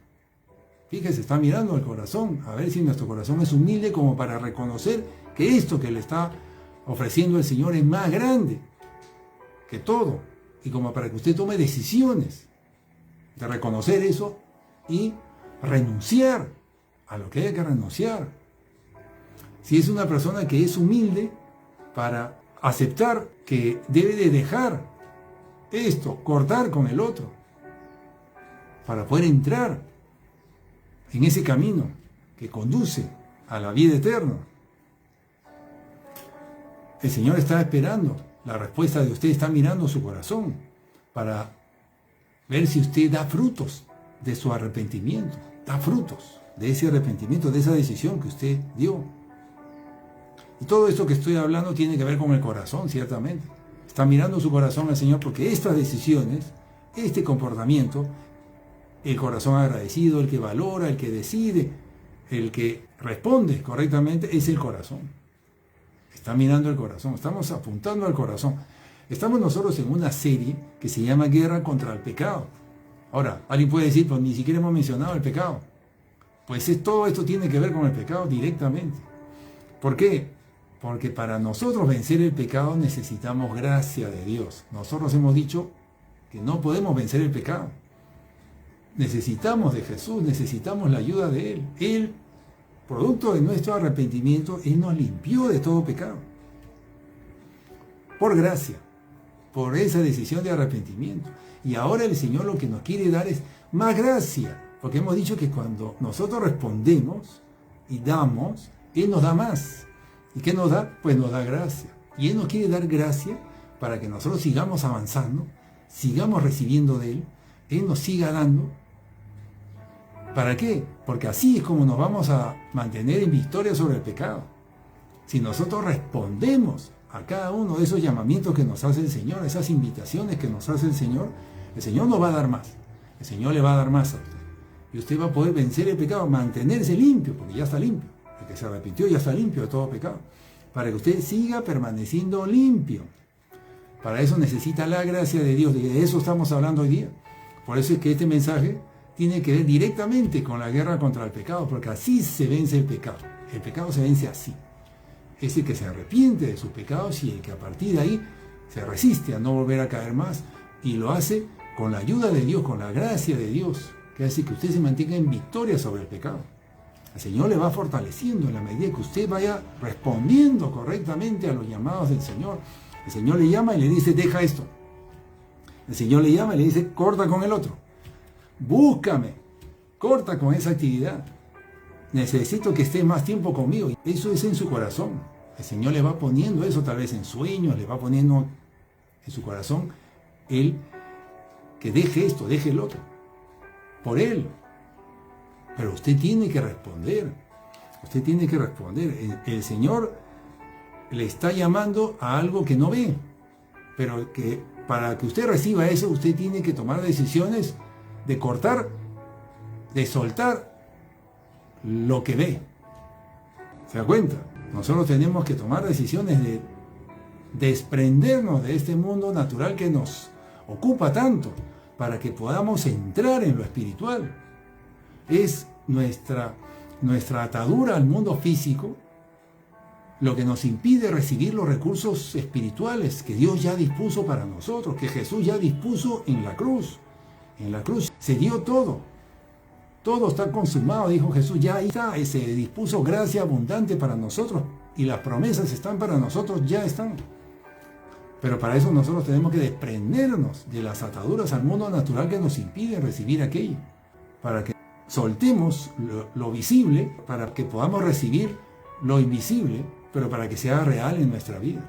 Fíjese, está mirando el corazón, a ver si nuestro corazón es humilde como para reconocer que esto que le está ofreciendo el Señor es más grande que todo, y como para que usted tome decisiones de reconocer eso y renunciar a lo que haya que renunciar. Si es una persona que es humilde para aceptar que debe de dejar esto, cortar con el otro, para poder entrar en ese camino que conduce a la vida eterna. El Señor está esperando la respuesta de usted, está mirando su corazón para ver si usted da frutos de su arrepentimiento, da frutos de ese arrepentimiento, de esa decisión que usted dio. Y todo esto que estoy hablando tiene que ver con el corazón, ciertamente. Está mirando su corazón al Señor porque estas decisiones, este comportamiento, el corazón agradecido, el que valora, el que decide, el que responde correctamente, es el corazón. Está mirando el corazón, estamos apuntando al corazón. Estamos nosotros en una serie que se llama Guerra contra el Pecado. Ahora, alguien puede decir, pues ni siquiera hemos mencionado el pecado. Pues todo esto tiene que ver con el pecado directamente. ¿Por qué? Porque para nosotros vencer el pecado necesitamos gracia de Dios. Nosotros hemos dicho que no podemos vencer el pecado. Necesitamos de Jesús, necesitamos la ayuda de Él. Él, producto de nuestro arrepentimiento, Él nos limpió de todo pecado. por gracia, por esa decisión de arrepentimiento. Y ahora el Señor lo que nos quiere dar es más gracia, porque hemos dicho que cuando nosotros respondemos y damos, Él nos da más. ¿Y qué nos da? Pues nos da gracia. Y Él nos quiere dar gracia para que nosotros sigamos avanzando, sigamos recibiendo de Él, Él nos siga dando. ¿Para qué? Porque así es como nos vamos a mantener en victoria sobre el pecado. Si nosotros respondemos a cada uno de esos llamamientos que nos hace el Señor, esas invitaciones que nos hace el Señor nos va a dar más. El Señor le va a dar más a usted. Y usted va a poder vencer el pecado, mantenerse limpio, porque ya está limpio. El que se arrepintió ya está limpio de todo pecado. Para que usted siga permaneciendo limpio. Para eso necesita la gracia de Dios. De eso estamos hablando hoy día. Por eso es que este mensaje tiene que ver directamente con la guerra contra el pecado, porque así se vence el pecado. El pecado se vence así. Es el que se arrepiente de sus pecados y el que a partir de ahí se resiste a no volver a caer más y lo hace con la ayuda de Dios, con la gracia de Dios, que hace que usted se mantenga en victoria sobre el pecado. El Señor le va fortaleciendo en la medida que usted vaya respondiendo correctamente a los llamados del Señor. El Señor le llama y le dice, deja esto. El Señor le llama y le dice, corta con el otro. Búscame, corta con esa actividad. Necesito que estés más tiempo conmigo. Eso es en su corazón. El Señor le va poniendo eso, tal vez en sueños, le va poniendo en su corazón Él que deje esto, deje el otro. Por Él. Pero usted tiene que responder. Usted tiene que responder. El Señor le está llamando a algo que no ve. Pero que para que usted reciba eso, usted tiene que tomar decisiones de cortar, de soltar lo que ve. ¿Se da cuenta? Nosotros tenemos que tomar decisiones de desprendernos de este mundo natural que nos ocupa tanto para que podamos entrar en lo espiritual. Es nuestra atadura al mundo físico lo que nos impide recibir los recursos espirituales que Dios ya dispuso para nosotros, que Jesús ya dispuso en la cruz. En la cruz se dio todo. Todo está consumado, dijo Jesús, ya ahí está, se dispuso gracia abundante para nosotros y las promesas están para nosotros, ya están. Pero para eso nosotros tenemos que desprendernos de las ataduras al mundo natural que nos impiden recibir aquello, para que soltemos lo visible, para que podamos recibir lo invisible, pero para que sea real en nuestra vida.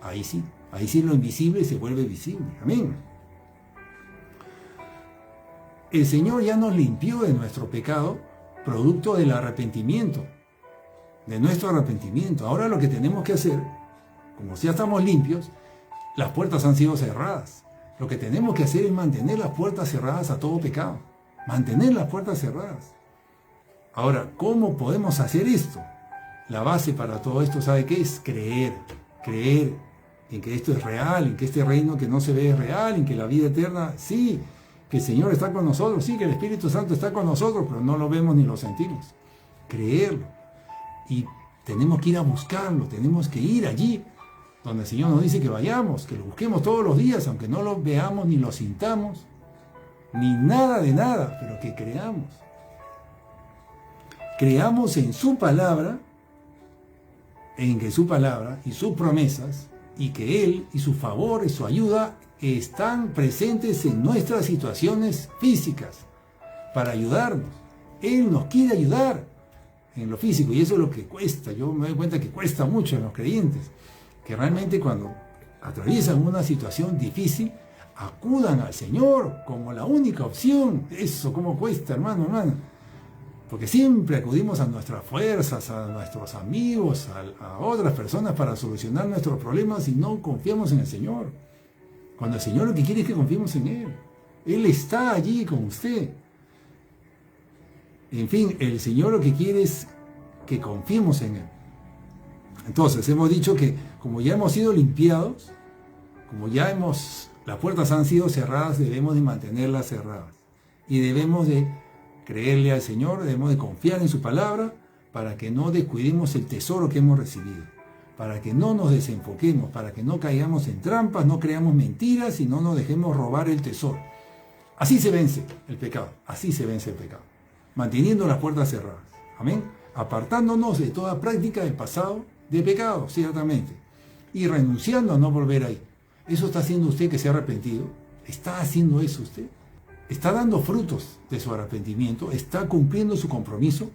Ahí sí lo invisible se vuelve visible. Amén. El Señor ya nos limpió de nuestro pecado, producto del arrepentimiento, de nuestro arrepentimiento. Ahora lo que tenemos que hacer, como ya estamos limpios, las puertas han sido cerradas. Lo que tenemos que hacer es mantener las puertas cerradas a todo pecado. Mantener las puertas cerradas. Ahora, ¿cómo podemos hacer esto? La base para todo esto, ¿sabe qué es? Creer en que esto es real, en que este reino que no se ve es real, en que la vida eterna, sí, que el Señor está con nosotros, sí, que el Espíritu Santo está con nosotros, pero no lo vemos ni lo sentimos. Creerlo. Y tenemos que ir a buscarlo, tenemos que ir allí donde el Señor nos dice que vayamos, que lo busquemos todos los días, aunque no lo veamos ni lo sintamos, ni nada de nada, pero que creamos. Creamos en su palabra, en que su palabra y sus promesas, y que Él y su favor y su ayuda están presentes en nuestras situaciones físicas para ayudarnos. Él nos quiere ayudar en lo físico y eso es lo que cuesta. Yo me doy cuenta que cuesta mucho en los creyentes, que realmente cuando atraviesan una situación difícil, acudan al Señor como la única opción. Eso, ¿cómo cuesta, hermana? Porque siempre acudimos a nuestras fuerzas, a nuestros amigos, a otras personas para solucionar nuestros problemas y no confiamos en el Señor. Cuando el Señor lo que quiere es que confiemos en Él. Él está allí con usted. En fin, el Señor lo que quiere es que confiemos en Él. Entonces, hemos dicho que como ya hemos sido limpiados, como ya las puertas han sido cerradas, debemos de mantenerlas cerradas. Y debemos de creerle al Señor, debemos de confiar en su palabra para que no descuidemos el tesoro que hemos recibido, para que no nos desenfoquemos, para que no caigamos en trampas, no creamos mentiras y no nos dejemos robar el tesoro. Así se vence el pecado, así se vence el pecado, manteniendo las puertas cerradas. Amén. Apartándonos de toda práctica del pasado de pecado, ciertamente, y renunciando a no volver ahí. ¿Eso está haciendo usted que se ha arrepentido? ¿Está haciendo eso usted? ¿Está dando frutos de su arrepentimiento? ¿Está cumpliendo su compromiso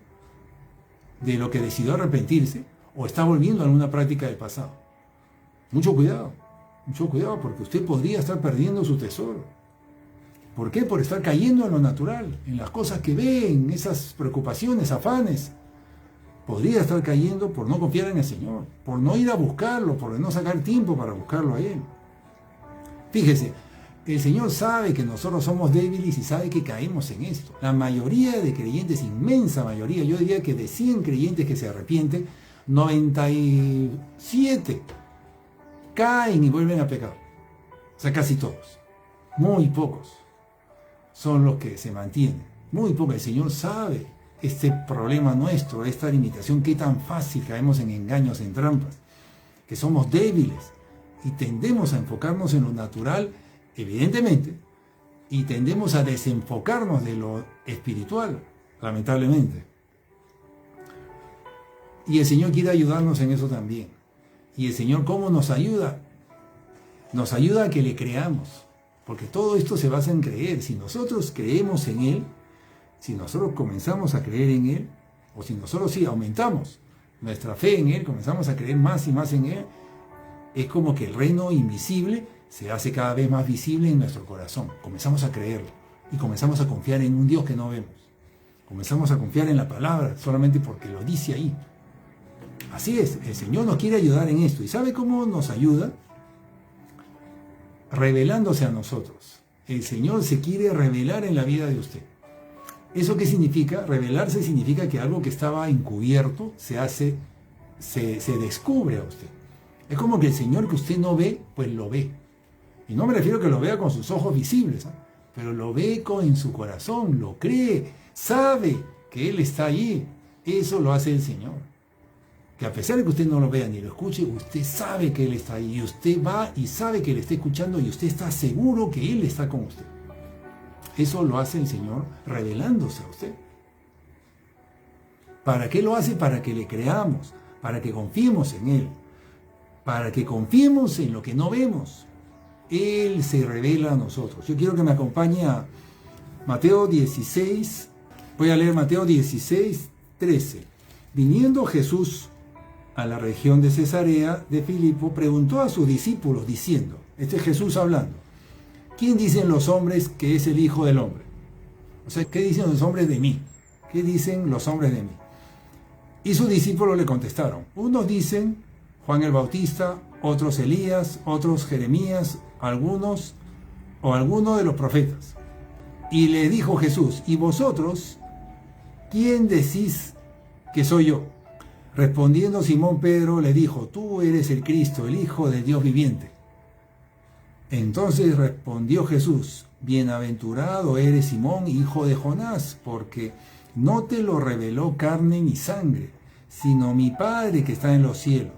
de lo que decidió arrepentirse? ¿O está volviendo a alguna práctica del pasado? Mucho cuidado, porque usted podría estar perdiendo su tesoro. ¿Por qué? Por estar cayendo en lo natural, en las cosas que ve, en esas preocupaciones, afanes. Podría estar cayendo por no confiar en el Señor, por no ir a buscarlo, por no sacar tiempo para buscarlo a Él. Fíjese, el Señor sabe que nosotros somos débiles y sabe que caemos en esto. La mayoría de creyentes, inmensa mayoría, yo diría que de 100 creyentes que se arrepienten, 97 caen y vuelven a pecar. O sea, casi todos. Muy pocos son los que se mantienen. Muy pocos. El Señor sabe este problema nuestro, esta limitación, qué tan fácil caemos en engaños, en trampas, que somos débiles y tendemos a enfocarnos en lo natural, evidentemente, y tendemos a desenfocarnos de lo espiritual, lamentablemente. Y el Señor quiere ayudarnos en eso también. Y el Señor, ¿cómo nos ayuda? Nos ayuda a que le creamos, porque todo esto se basa en creer. Si nosotros creemos en Él, si nosotros comenzamos a creer en Él, o si nosotros sí aumentamos nuestra fe en Él, comenzamos a creer más y más en Él, es como que el reino invisible se hace cada vez más visible en nuestro corazón. Comenzamos a creerlo y comenzamos a confiar en un Dios que no vemos. Comenzamos a confiar en la palabra solamente porque lo dice ahí. Así es, el Señor nos quiere ayudar en esto. ¿Y sabe cómo nos ayuda? Revelándose a nosotros. El Señor se quiere revelar en la vida de usted. ¿Eso qué significa? Revelarse significa que algo que estaba encubierto se descubre a usted. Es como que el Señor que usted no ve, pues lo ve. Y no me refiero a que lo vea con sus ojos visibles, pero lo ve en su corazón, lo cree, sabe que Él está allí. Eso lo hace el Señor. Que a pesar de que usted no lo vea ni lo escuche, usted sabe que Él está ahí. Y usted va y sabe que Él está escuchando y usted está seguro que Él está con usted. Eso lo hace el Señor revelándose a usted. ¿Para qué lo hace? Para que le creamos, para que confiemos en Él, para que confiemos en lo que no vemos. Él se revela a nosotros. Yo quiero que me acompañe a Mateo 16, voy a leer Mateo 16, 13. Viniendo Jesús a la región de Cesarea de Filipo, preguntó a sus discípulos diciendo, este es Jesús hablando, ¿quién dicen los hombres que es el Hijo del Hombre? O sea, ¿qué dicen los hombres de mí? ¿Qué dicen los hombres de mí? Y sus discípulos le contestaron, unos dicen Juan el Bautista, otros Elías, otros Jeremías, algunos de los profetas. Y le dijo Jesús, ¿y vosotros quién decís que soy yo? Respondiendo Simón Pedro le dijo, tú eres el Cristo, el Hijo del Dios viviente. Entonces respondió Jesús, bienaventurado eres Simón, hijo de Jonás, porque no te lo reveló carne ni sangre, sino mi Padre que está en los cielos.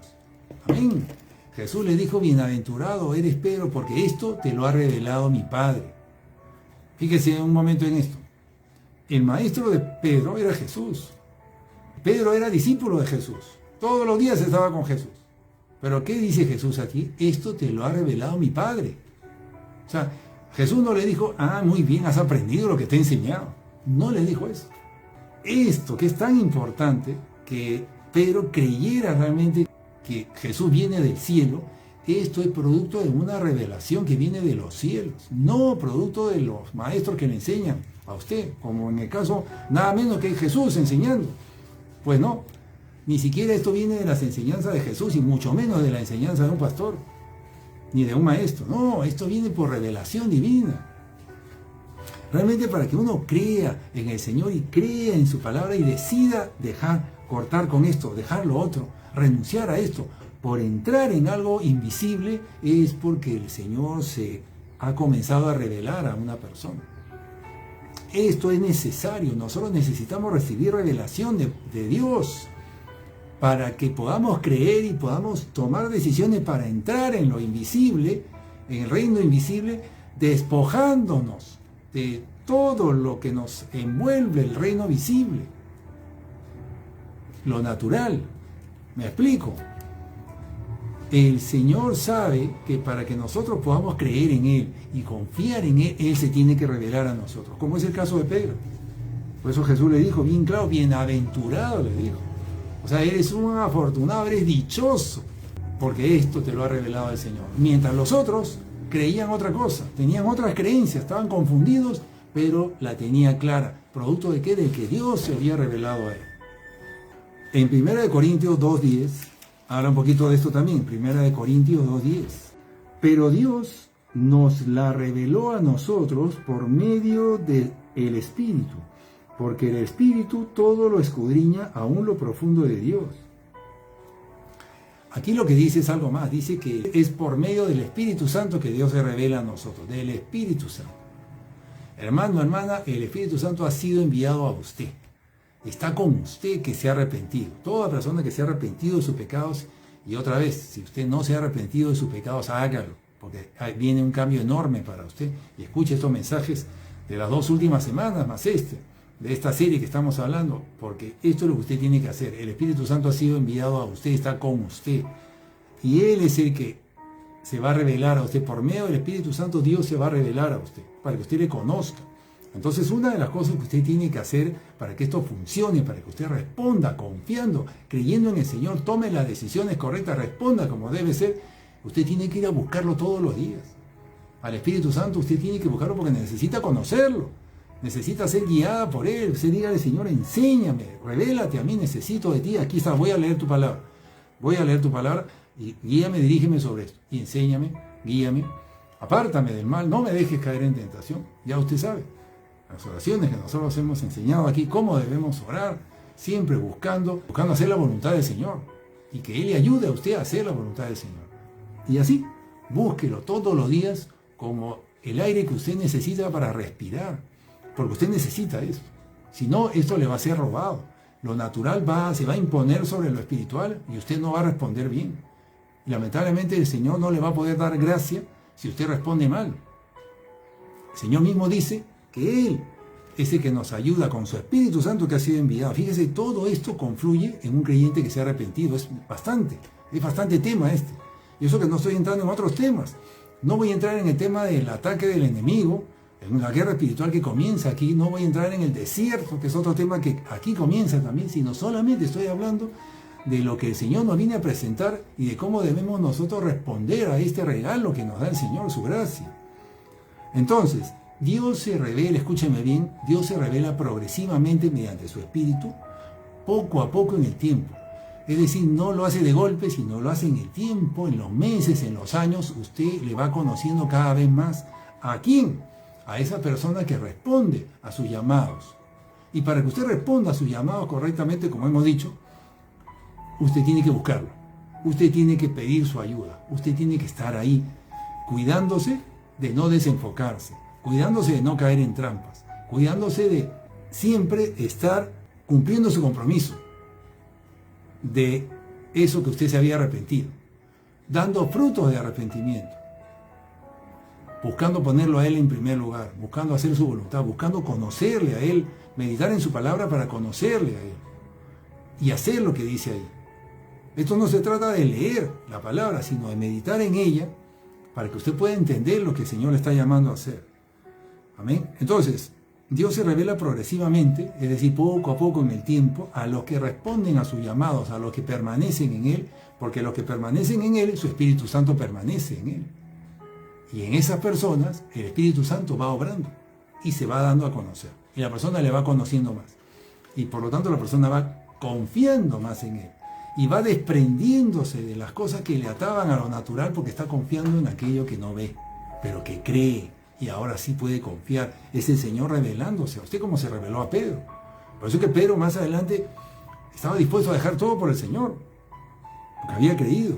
Amén. Jesús le dijo, bienaventurado eres Pedro, porque esto te lo ha revelado mi Padre. Fíjese un momento en esto. El maestro de Pedro era Jesús. Pedro era discípulo de Jesús. Todos los días estaba con Jesús. Pero ¿qué dice Jesús aquí? Esto te lo ha revelado mi Padre. O sea, Jesús no le dijo, muy bien, has aprendido lo que te he enseñado. No le dijo eso. Esto que es tan importante, que Pedro creyera realmente que Jesús viene del cielo, esto es producto de una revelación que viene de los cielos, no producto de los maestros que le enseñan a usted, como en el caso nada menos que Jesús enseñando. Pues no, ni siquiera esto viene de las enseñanzas de Jesús y mucho menos de la enseñanza de un pastor, ni de un maestro. No, esto viene por revelación divina. Realmente para que uno crea en el Señor y crea en su palabra y decida cortar con esto, dejar lo otro, renunciar a esto, por entrar en algo invisible, es porque el Señor se ha comenzado a revelar a una persona. Esto es necesario, nosotros necesitamos recibir revelación de Dios para que podamos creer y podamos tomar decisiones para entrar en lo invisible, en el reino invisible, despojándonos de todo lo que nos envuelve el reino visible, lo natural. ¿Me explico? El Señor sabe que para que nosotros podamos creer en Él y confiar en Él, Él se tiene que revelar a nosotros, como es el caso de Pedro. Por eso Jesús le dijo, bien claro, bienaventurado le dijo. O sea, eres un afortunado, eres dichoso, porque esto te lo ha revelado el Señor. Mientras los otros creían otra cosa, tenían otras creencias, estaban confundidos, pero la tenía clara. ¿Producto de qué? De que Dios se había revelado a él. En 1 Corintios 2:10, habla un poquito de esto también, 1 Corintios 2:10. Pero Dios nos la reveló a nosotros por medio del Espíritu, porque el Espíritu todo lo escudriña aún lo profundo de Dios. Aquí lo que dice es algo más, dice que es por medio del Espíritu Santo que Dios se revela a nosotros, del Espíritu Santo. Hermano, hermana, el Espíritu Santo ha sido enviado a usted. Está con usted que se ha arrepentido. Toda persona que se ha arrepentido de sus pecados, y otra vez, si usted no se ha arrepentido de sus pecados, hágalo, porque viene un cambio enorme para usted. Y escuche estos mensajes de las 2 últimas semanas, más de esta serie que estamos hablando, porque esto es lo que usted tiene que hacer. El Espíritu Santo ha sido enviado a usted, está con usted. Y Él es el que se va a revelar a usted. Por medio del Espíritu Santo, Dios se va a revelar a usted, para que usted le conozca. Entonces, una de las cosas que usted tiene que hacer para que esto funcione, para que usted responda confiando, creyendo en el Señor, tome las decisiones correctas, responda como debe ser, usted tiene que ir a buscarlo todos los días. Al Espíritu Santo usted tiene que buscarlo porque necesita conocerlo, necesita ser guiada por Él. Usted diga al Señor, enséñame, revélate a mí, necesito de ti, aquí está, voy a leer tu palabra. Voy a leer tu palabra y guíame, dirígeme sobre esto. Y enséñame, guíame, apártame del mal, no me dejes caer en tentación. Ya usted sabe. Las oraciones que nosotros hemos enseñado aquí, cómo debemos orar, siempre buscando hacer la voluntad del Señor y que Él le ayude a usted a hacer la voluntad del Señor. Y así, búsquelo todos los días como el aire que usted necesita para respirar, porque usted necesita eso. Si no, esto le va a ser robado. Lo natural se va a imponer sobre lo espiritual y usted no va a responder bien. Y lamentablemente el Señor no le va a poder dar gracia si usted responde mal. El Señor mismo dice que Él es el que nos ayuda con su Espíritu Santo que ha sido enviado. Fíjese, todo esto confluye en un creyente que se ha arrepentido. Es bastante tema este. Y eso que no estoy entrando en otros temas. No voy a entrar en el tema del ataque del enemigo, en la guerra espiritual que comienza aquí. No voy a entrar en el desierto, que es otro tema que aquí comienza también, sino solamente estoy hablando de lo que el Señor nos viene a presentar y de cómo debemos nosotros responder a este regalo que nos da el Señor, su gracia. Entonces, Dios se revela, escúcheme bien, Dios se revela progresivamente mediante su Espíritu, poco a poco en el tiempo. Es decir, no lo hace de golpe, sino lo hace en el tiempo, en los meses, en los años. Usted le va conociendo cada vez más. ¿A quién? A esa persona que responde a sus llamados. Y para que usted responda a sus llamados correctamente, como hemos dicho, usted tiene que buscarlo. Usted tiene que pedir su ayuda. Usted tiene que estar ahí, cuidándose de no desenfocarse, cuidándose de no caer en trampas, cuidándose de siempre estar cumpliendo su compromiso de eso que usted se había arrepentido, dando frutos de arrepentimiento, buscando ponerlo a Él en primer lugar, buscando hacer su voluntad, buscando conocerle a Él, meditar en su palabra para conocerle a Él y hacer lo que dice ahí. Esto no se trata de leer la palabra, sino de meditar en ella para que usted pueda entender lo que el Señor le está llamando a hacer. Amén. Entonces, Dios se revela progresivamente, es decir, poco a poco en el tiempo, a los que responden a sus llamados, a los que permanecen en Él, porque los que permanecen en Él, su Espíritu Santo permanece en Él. Y en esas personas, el Espíritu Santo va obrando y se va dando a conocer. Y la persona le va conociendo más. Y por lo tanto la persona va confiando más en Él. Y va desprendiéndose de las cosas que le ataban a lo natural porque está confiando en aquello que no ve, pero que cree. Y ahora sí puede confiar. Es el Señor revelándose a usted como se reveló a Pedro. Por eso que Pedro más adelante estaba dispuesto a dejar todo por el Señor. Porque había creído.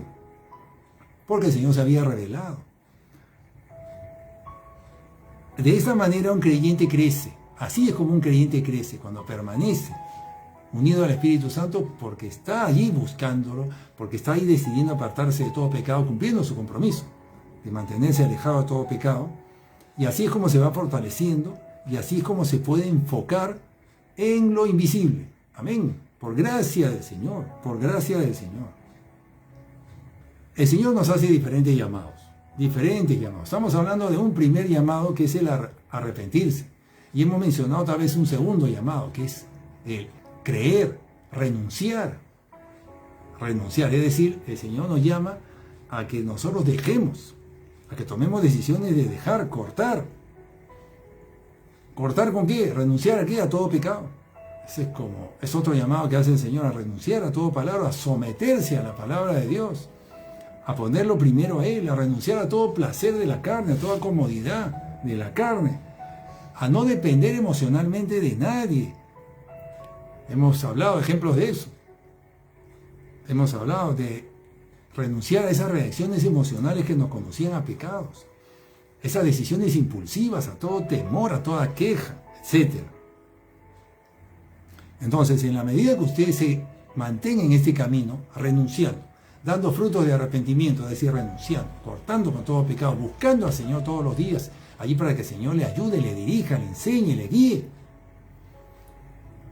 Porque el Señor se había revelado. De esa manera un creyente crece. Así es como un creyente crece, cuando permanece unido al Espíritu Santo, porque está allí buscándolo, porque está ahí decidiendo apartarse de todo pecado, cumpliendo su compromiso de mantenerse alejado de todo pecado. Y así es como se va fortaleciendo, y así es como se puede enfocar en lo invisible. Amén. Por gracia del Señor, por gracia del Señor. El Señor nos hace diferentes llamados. Diferentes llamados. Estamos hablando de un primer llamado que es el arrepentirse. Y hemos mencionado tal vez un segundo llamado, que es el creer, renunciar. Renunciar, es decir, el Señor nos llama a que nosotros dejemos, a que tomemos decisiones de dejar, cortar. ¿Cortar con qué? ¿Renunciar a qué? A todo pecado. Ese es otro llamado que hace el Señor, a renunciar a toda palabra, a someterse a la palabra de Dios, a ponerlo primero a Él, a renunciar a todo placer de la carne, a toda comodidad de la carne, a no depender emocionalmente de nadie. Hemos hablado de ejemplos de eso. Hemos hablado de renunciar a esas reacciones emocionales que nos conducían a pecados, esas decisiones impulsivas, a todo temor, a toda queja, etc. Entonces, en la medida que usted se mantenga en este camino, renunciando, dando frutos de arrepentimiento, es decir, renunciando, cortando con todo pecado, buscando al Señor todos los días, allí para que el Señor le ayude, le dirija, le enseñe, le guíe.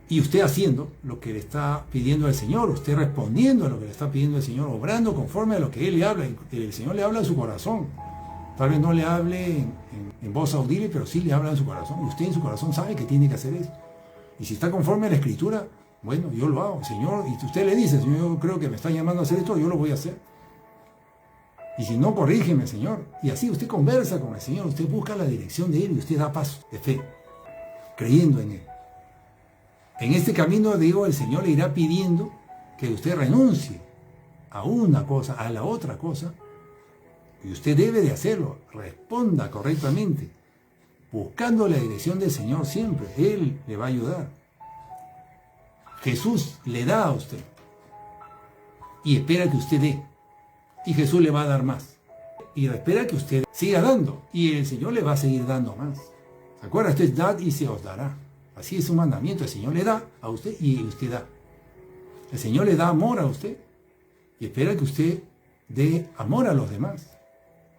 Y usted haciendo lo que le está pidiendo el Señor, usted respondiendo a lo que le está pidiendo el Señor, obrando conforme a lo que Él le habla. El Señor le habla en su corazón. Tal vez no le hable en voz audible, pero sí le habla en su corazón. Y usted en su corazón sabe que tiene que hacer eso. Y si está conforme a la Escritura, bueno, yo lo hago, Señor. Y usted le dice, Señor, yo creo que me está llamando a hacer esto, yo lo voy a hacer. Y si no, corrígeme, Señor. Y así usted conversa con el Señor, usted busca la dirección de Él y usted da paso de fe, creyendo en Él. En este camino, digo, el Señor le irá pidiendo que usted renuncie a una cosa, a la otra cosa, y usted debe de hacerlo, responda correctamente, buscando la dirección del Señor siempre. Él le va a ayudar. Jesús le da a usted y espera que usted dé, y Jesús le va a dar más, y espera que usted siga dando, y el Señor le va a seguir dando más. ¿Se acuerda? Esto es dad y se os dará. Así es un mandamiento. El Señor le da a usted y usted da. El Señor le da amor a usted y espera que usted dé amor a los demás.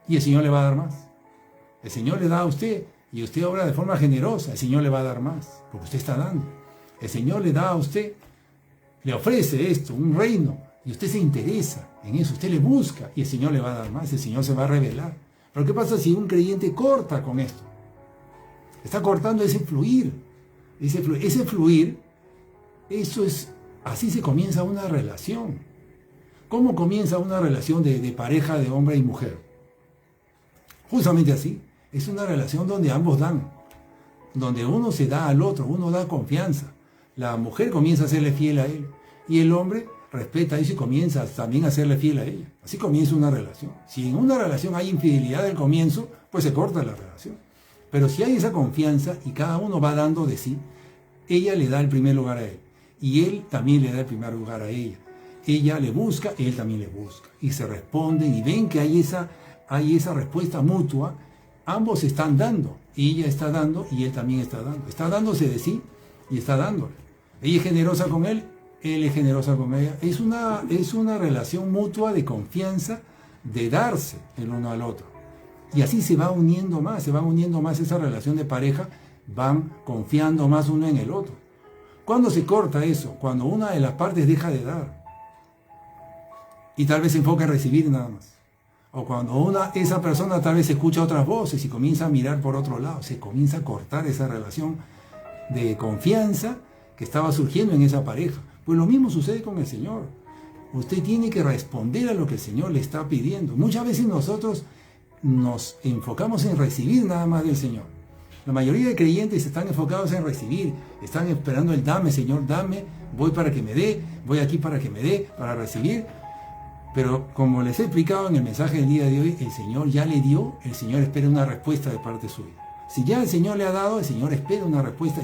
Y el Señor le va a dar más. El Señor le da a usted y usted obra de forma generosa. El Señor le va a dar más porque usted está dando. El Señor le da a usted, le ofrece esto, un reino, y usted se interesa en eso. Usted le busca y el Señor le va a dar más. El Señor se va a revelar. Pero ¿qué pasa si un creyente corta con esto? Está cortando ese fluir. Ese fluir, eso es, así se comienza una relación. ¿Cómo comienza una relación de pareja de hombre y mujer? Justamente así. Es una relación donde ambos dan, donde uno se da al otro, uno da confianza. La mujer comienza a serle fiel a él y el hombre respeta eso y comienza también a serle fiel a ella. Así comienza una relación. Si en una relación hay infidelidad al comienzo, pues se corta la relación. Pero si hay esa confianza y cada uno va dando de sí, ella le da el primer lugar a él y él también le da el primer lugar a ella. Ella le busca, él también le busca. Y se responden y ven que hay esa respuesta mutua. Ambos están dando. Ella está dando y él también está dando. Está dándose de sí y está dándole. Ella es generosa con él es generosa con ella. Es una relación mutua de confianza, de darse el uno al otro. Y así se va uniendo más esa relación de pareja, van confiando más uno en el otro. ¿Cuándo se corta eso? Cuando una de las partes deja de dar. Y tal vez se enfoca en recibir nada más. O cuando esa persona tal vez escucha otras voces y comienza a mirar por otro lado. Se comienza a cortar esa relación de confianza que estaba surgiendo en esa pareja. Pues lo mismo sucede con el Señor. Usted tiene que responder a lo que el Señor le está pidiendo. Muchas veces nosotros nos enfocamos en recibir nada más del Señor. La mayoría de creyentes están enfocados en recibir, están esperando el dame, Señor, dame, voy para que me dé, voy aquí para que me dé, para recibir. Pero como les he explicado en el mensaje del día de hoy, el Señor ya le dio, el Señor espera una respuesta de parte suya. Si ya el Señor le ha dado, el Señor espera una respuesta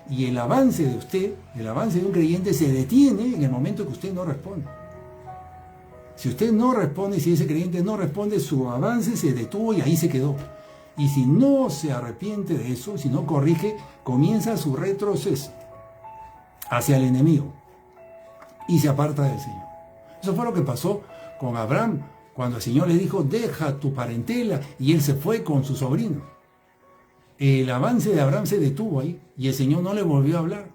y el avance de usted, el avance de un creyente se detiene en el momento que usted no responde. Si usted no responde, si ese creyente no responde, su avance se detuvo y ahí se quedó. Y si no se arrepiente de eso, si no corrige, comienza su retroceso hacia el enemigo y se aparta del Señor. Eso fue lo que pasó con Abraham, cuando el Señor le dijo, deja tu parentela, y él se fue con su sobrino. El avance de Abraham se detuvo ahí, y el Señor no le volvió a hablar,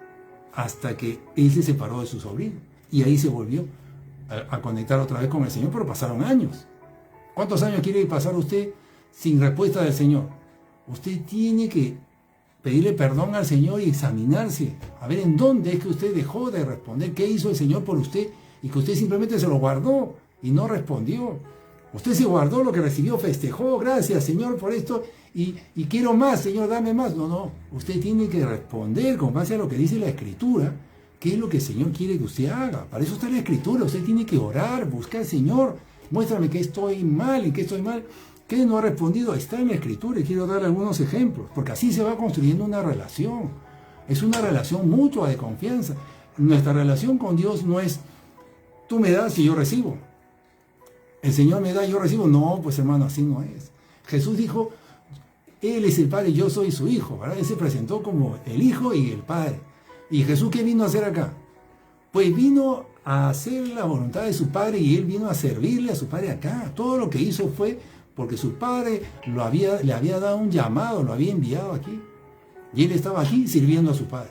hasta que él se separó de su sobrino, y ahí se volvió a conectar otra vez con el Señor, pero pasaron años. ¿Cuántos años quiere pasar usted sin respuesta del Señor? Usted tiene que pedirle perdón al Señor y examinarse, a ver en dónde es que usted dejó de responder, qué hizo el Señor por usted y que usted simplemente se lo guardó y no respondió. Usted se guardó lo que recibió, festejó, gracias Señor por esto y quiero más, Señor, dame más. No, usted tiene que responder con base a lo que dice la Escritura, qué es lo que el Señor quiere que usted haga. Para eso está la Escritura, usted tiene que orar, buscar, Señor, muéstrame que estoy mal, en qué estoy mal, qué no ha respondido. Está en la Escritura y quiero dar algunos ejemplos, porque así se va construyendo una relación. Es una relación mutua de confianza. Nuestra relación con Dios no es tú me das y yo recibo. El Señor me da y yo recibo. No, pues hermano, así no es. Jesús dijo, Él es el Padre y yo soy su Hijo, ¿verdad? Él se presentó como el Hijo y el Padre. ¿Y Jesús qué vino a hacer acá? Pues vino a hacer la voluntad de su Padre y Él vino a servirle a su Padre acá. Todo lo que hizo fue porque su Padre le había dado un llamado, lo había enviado aquí. Y Él estaba aquí sirviendo a su Padre.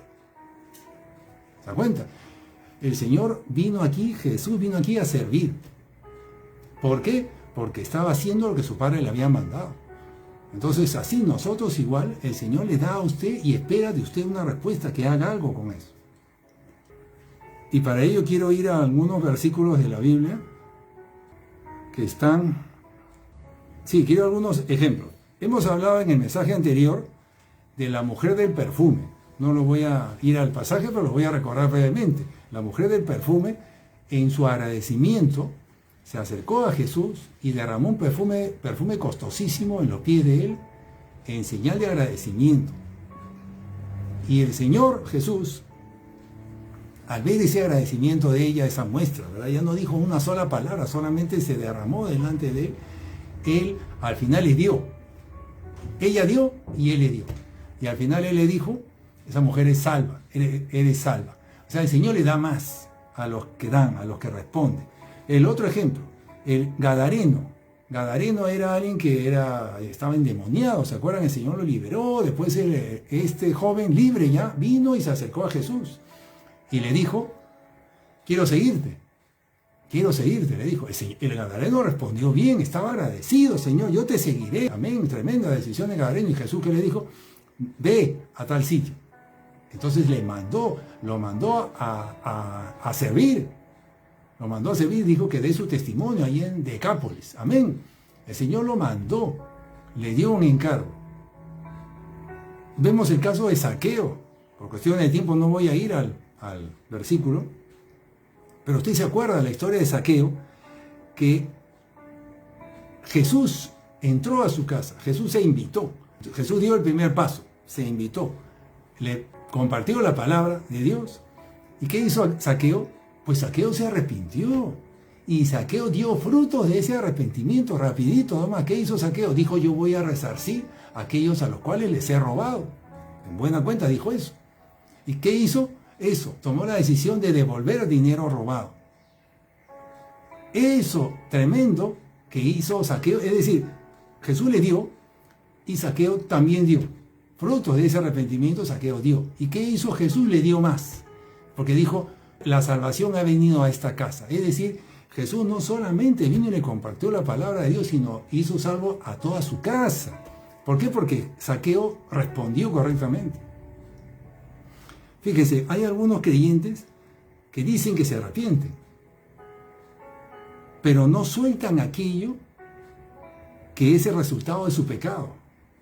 ¿Se da cuenta? El Señor vino aquí, Jesús vino aquí a servir. ¿Por qué? Porque estaba haciendo lo que su Padre le había mandado. Entonces así nosotros igual, el Señor le da a usted y espera de usted una respuesta, que haga algo con eso. Y para ello quiero ir a algunos versículos de la Biblia que están... Sí, quiero algunos ejemplos. Hemos hablado en el mensaje anterior de la mujer del perfume. No lo voy a ir al pasaje, pero lo voy a recordar brevemente. La mujer del perfume, en su agradecimiento, se acercó a Jesús y derramó un perfume costosísimo en los pies de Él, en señal de agradecimiento. Y el Señor Jesús, al ver ese agradecimiento de ella, esa muestra, ¿verdad? Ya no dijo una sola palabra, solamente se derramó delante de Él. Él al final le dio. Ella dio y Él le dio. Y al final Él le dijo, esa mujer es salva, eres salva. O sea, el Señor le da más a los que dan, a los que responden. El otro ejemplo, el Gadareno. Gadareno era alguien que estaba endemoniado, ¿se acuerdan? El Señor lo liberó, después este joven libre ya vino y se acercó a Jesús. Y le dijo, quiero seguirte, le dijo. El Gadareno respondió bien, estaba agradecido, Señor, yo te seguiré. Amén, tremenda decisión de Gadareno. Y Jesús, ¿qué le dijo? Ve a tal sitio. Entonces lo mandó a servir. Lo mandó a servir, dijo que dé su testimonio ahí en Decápolis. Amén. El Señor lo mandó, le dio un encargo. Vemos el caso de Zaqueo. Por cuestiones de tiempo no voy a ir al versículo. Pero usted se acuerda de la historia de Zaqueo, que Jesús entró a su casa, Jesús se invitó. Jesús dio el primer paso, se invitó. Le compartió la palabra de Dios. ¿Y qué hizo Zaqueo? Pues Zaqueo se arrepintió. Y Zaqueo dio frutos de ese arrepentimiento rapidito. Además, ¿qué hizo Zaqueo? Dijo, yo voy a resarcir a aquellos a los cuales les he robado. En buena cuenta dijo eso. ¿Y qué hizo? Eso, tomó la decisión de devolver dinero robado. Eso tremendo que hizo Zaqueo, es decir, Jesús le dio y Zaqueo también dio. Frutos de ese arrepentimiento Zaqueo dio. ¿Y qué hizo Jesús? Le dio más. Porque dijo, la salvación ha venido a esta casa. Es decir, Jesús no solamente vino y le compartió la palabra de Dios, sino hizo salvo a toda su casa. ¿Por qué? Porque Zaqueo respondió correctamente. Fíjese, hay algunos creyentes que dicen que se arrepienten, pero no sueltan aquello que es el resultado de su pecado.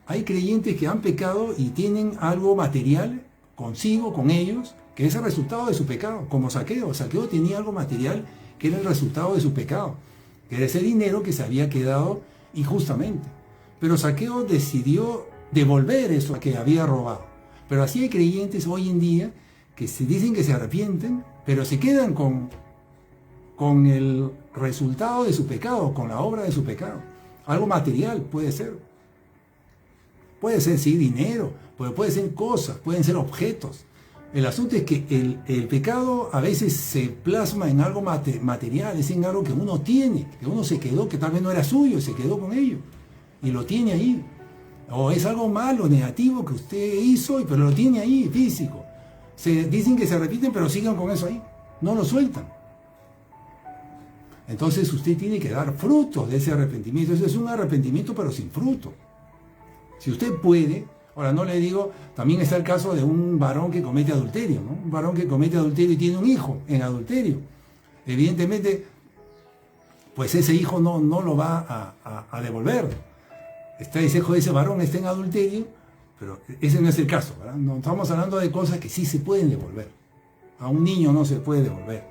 Hay creyentes que han pecado y tienen algo material consigo, con ellos, que es el resultado de su pecado, como Zaqueo. Zaqueo tenía algo material que era el resultado de su pecado, que era ese dinero que se había quedado injustamente. Pero Zaqueo decidió devolver eso que había robado. Pero así hay creyentes hoy en día que se dicen que se arrepienten, pero se quedan con el resultado de su pecado, con la obra de su pecado. Algo material puede ser. Puede ser, sí, dinero, puede ser cosas, pueden ser objetos. El asunto es que el pecado a veces se plasma en algo material, es en algo que uno tiene, que uno se quedó, que tal vez no era suyo, se quedó con ello, y lo tiene ahí. O es algo malo, negativo que usted hizo, pero lo tiene ahí, físico. Se dicen que se repiten, pero sigan con eso ahí, no lo sueltan. Entonces usted tiene que dar frutos de ese arrepentimiento. Eso es un arrepentimiento pero sin fruto. Si usted puede, ahora no le digo, también está el caso de un varón que comete adulterio, ¿no? Un varón que comete adulterio y tiene un hijo en adulterio. Evidentemente, pues ese hijo no lo va a devolver. Ese hijo de ese varón está en adulterio, pero ese no es el caso, ¿verdad? No, estamos hablando de cosas que sí se pueden devolver. A un niño no se puede devolver.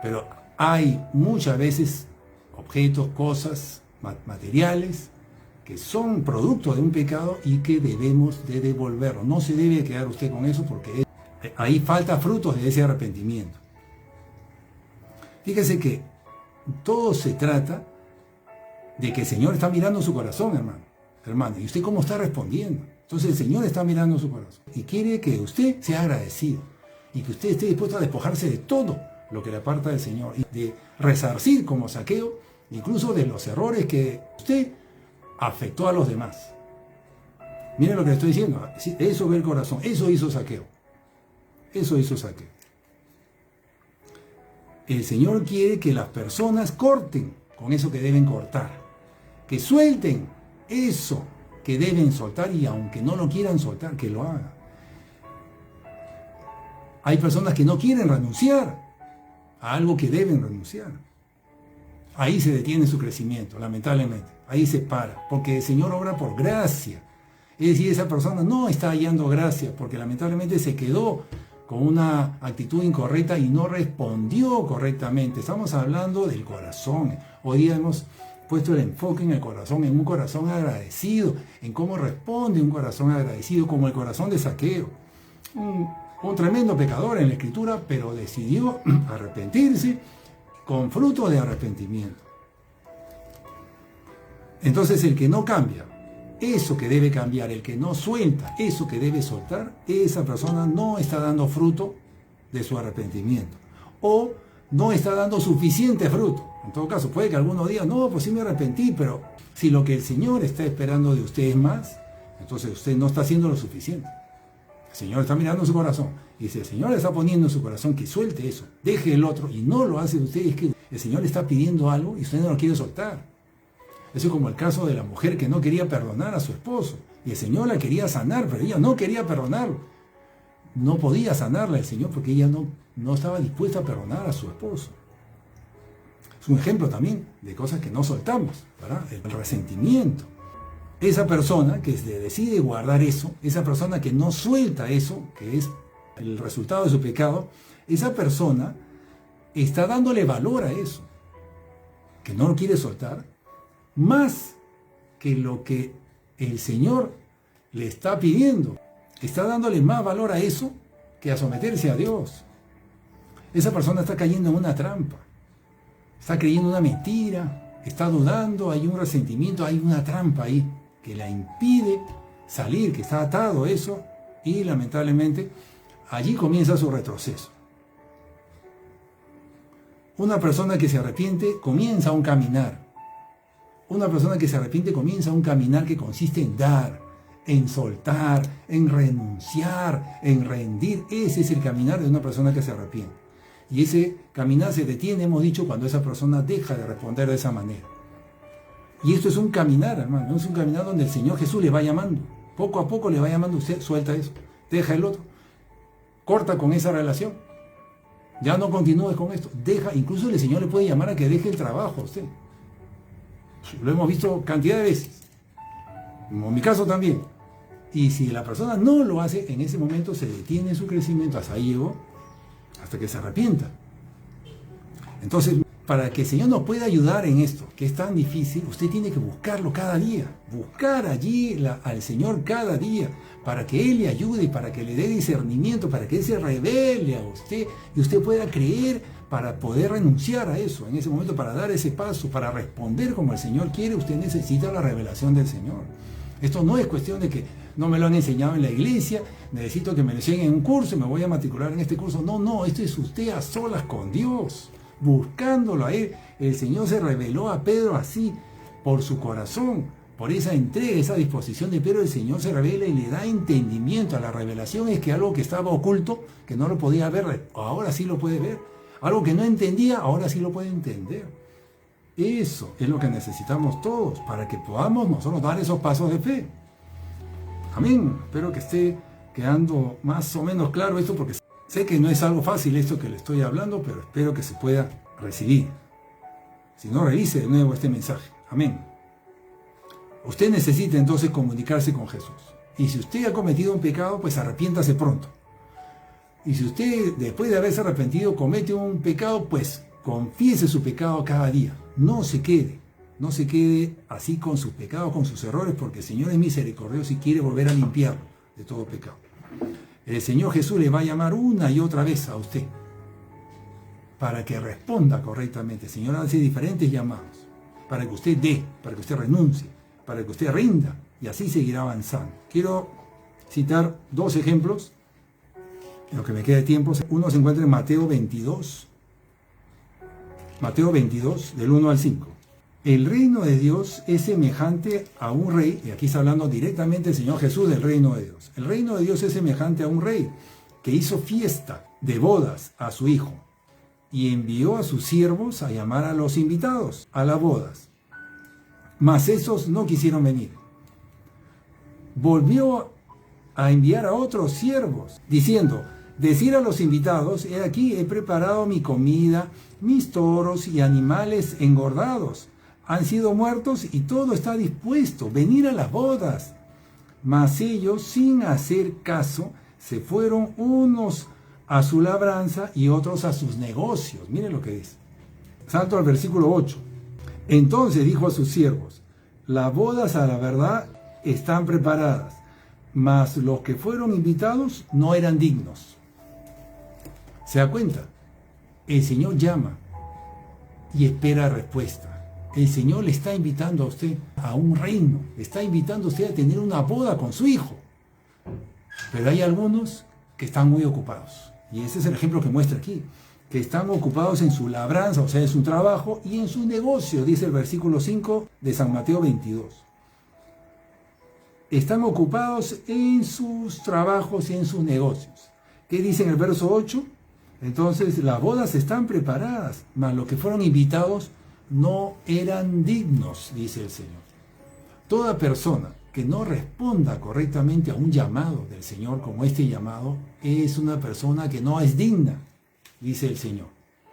Pero hay muchas veces objetos, cosas, materiales que son producto de un pecado y que debemos de devolverlo. No se debe quedar usted con eso porque ahí falta frutos de ese arrepentimiento. Fíjese que todo se trata de que el Señor está mirando su corazón, hermano. ¿Y usted cómo está respondiendo? Entonces el Señor está mirando su corazón y quiere que usted sea agradecido y que usted esté dispuesto a despojarse de todo lo que le aparta del Señor y de resarcir como Zaqueo, incluso de los errores que usted afectó a los demás. Miren lo que le estoy diciendo. Eso ve el corazón. Eso hizo Zaqueo. Eso hizo Zaqueo. El Señor quiere que las personas corten con eso que deben cortar. Que suelten eso que deben soltar y aunque no lo quieran soltar, que lo hagan. Hay personas que no quieren renunciar a algo que deben renunciar. Ahí se detiene su crecimiento, lamentablemente. Ahí se para, porque el Señor obra por gracia. Es decir, esa persona no está hallando gracia, porque lamentablemente se quedó con una actitud incorrecta y no respondió correctamente. Estamos hablando del corazón. Hoy día hemos puesto el enfoque en el corazón, en un corazón agradecido, en cómo responde un corazón agradecido, como el corazón de Zaqueo. Un tremendo pecador en la Escritura, pero decidió arrepentirse con fruto de arrepentimiento. Entonces el que no cambia eso que debe cambiar, el que no suelta eso que debe soltar, esa persona no está dando fruto de su arrepentimiento o no está dando suficiente fruto. En todo caso, puede que algunos digan, no, pues sí me arrepentí, pero si lo que el Señor está esperando de usted es más, entonces usted no está haciendo lo suficiente. El Señor está mirando su corazón y si el Señor le está poniendo en su corazón que suelte eso, deje el otro y no lo hace usted, es que el Señor le está pidiendo algo y usted no lo quiere soltar. Eso es como el caso de la mujer que no quería perdonar a su esposo y el Señor la quería sanar, pero ella no quería perdonarlo. No podía sanarla el Señor porque ella no estaba dispuesta a perdonar a su esposo. Es un ejemplo también de cosas que no soltamos, ¿verdad? El resentimiento. Esa persona que decide guardar eso, esa persona que no suelta eso, que es el resultado de su pecado, esa persona está dándole valor a eso, que no lo quiere soltar, más que lo que el Señor le está pidiendo. Está dándole más valor a eso que a someterse a Dios. Esa persona está cayendo en una trampa, está creyendo una mentira, está dudando, hay un resentimiento, hay una trampa ahí que la impide salir, que está atado a eso y lamentablemente allí comienza su retroceso. Una persona que se arrepiente comienza un caminar. Una persona que se arrepiente comienza un caminar que consiste en dar, en soltar, en renunciar, en rendir. Ese es el caminar de una persona que se arrepiente. Y ese caminar se detiene, hemos dicho, cuando esa persona deja de responder de esa manera. Y esto es un caminar, hermano, es un caminar donde el Señor Jesús le va llamando. Poco a poco le va llamando, usted suelta eso, deja el otro, corta con esa relación. Ya no continúes con esto, deja, incluso el Señor le puede llamar a que deje el trabajo a usted. Lo hemos visto cantidad de veces, en mi caso también. Y si la persona no lo hace, en ese momento se detiene su crecimiento, hasta ahí llegó, hasta que se arrepienta. Entonces, para que el Señor nos pueda ayudar en esto, que es tan difícil, usted tiene que buscarlo cada día, buscar allí al Señor cada día, para que Él le ayude, para que le dé discernimiento, para que Él se revele a usted y usted pueda creer para poder renunciar a eso, en ese momento, para dar ese paso, para responder como el Señor quiere. Usted necesita la revelación del Señor. Esto no es cuestión de que no me lo han enseñado en la iglesia, necesito que me lo enseñen en un curso y me voy a matricular en este curso. No, esto es usted a solas con Dios, buscándolo a Él. El Señor se reveló a Pedro así, por su corazón, por esa entrega, esa disposición de Pedro. El Señor se revela y le da entendimiento. A la revelación es que algo que estaba oculto, que no lo podía ver, ahora sí lo puede ver. Algo que no entendía, ahora sí lo puede entender. Eso es lo que necesitamos todos para que podamos nosotros dar esos pasos de fe. Amén. Espero que esté quedando más o menos claro esto, porque sé que no es algo fácil esto que le estoy hablando, pero espero que se pueda recibir. Si no, revise de nuevo este mensaje. Amén. Usted necesita entonces comunicarse con Jesús. Y si usted ha cometido un pecado, pues arrepiéntase pronto. Y si usted, después de haberse arrepentido, comete un pecado, pues confiese su pecado cada día. No se quede así con sus pecados, con sus errores, porque el Señor es misericordioso y quiere volver a limpiarlo de todo pecado. El Señor Jesús le va a llamar una y otra vez a usted para que responda correctamente. El Señor hace diferentes llamados para que usted dé, para que usted renuncie, para que usted rinda, y así seguirá avanzando. Quiero citar dos ejemplos en lo que me queda de tiempo. Uno se encuentra en Mateo 22, del 1 al 5. El reino de Dios es semejante a un rey, y aquí está hablando directamente el Señor Jesús del reino de Dios. El reino de Dios es semejante a un rey que hizo fiesta de bodas a su hijo y envió a sus siervos a llamar a los invitados a las bodas. Mas esos no quisieron venir. Volvió a enviar a otros siervos, diciendo: decir a los invitados, he aquí he preparado mi comida, mis toros y animales engordados han sido muertos y todo está dispuesto, venir a las bodas. Mas ellos, sin hacer caso, se fueron unos a su labranza y otros a sus negocios. Miren lo que dice. Salto al versículo 8. Entonces dijo a sus siervos: las bodas a la verdad están preparadas, mas los que fueron invitados no eran dignos. ¿Se da cuenta? El Señor llama y espera respuesta. El Señor le está invitando a usted a un reino, le está invitando a usted a tener una boda con su hijo. Pero hay algunos que están muy ocupados, y ese es el ejemplo que muestra aquí, que están ocupados en su labranza, o sea, en su trabajo y en su negocio, dice el versículo 5 de San Mateo 22. Están ocupados en sus trabajos y en sus negocios. ¿Qué dice en el verso 8? Entonces, las bodas están preparadas, mas los que fueron invitados no eran dignos, dice el Señor. Toda persona que no responda correctamente a un llamado del Señor, como este llamado, es una persona que no es digna, dice el Señor.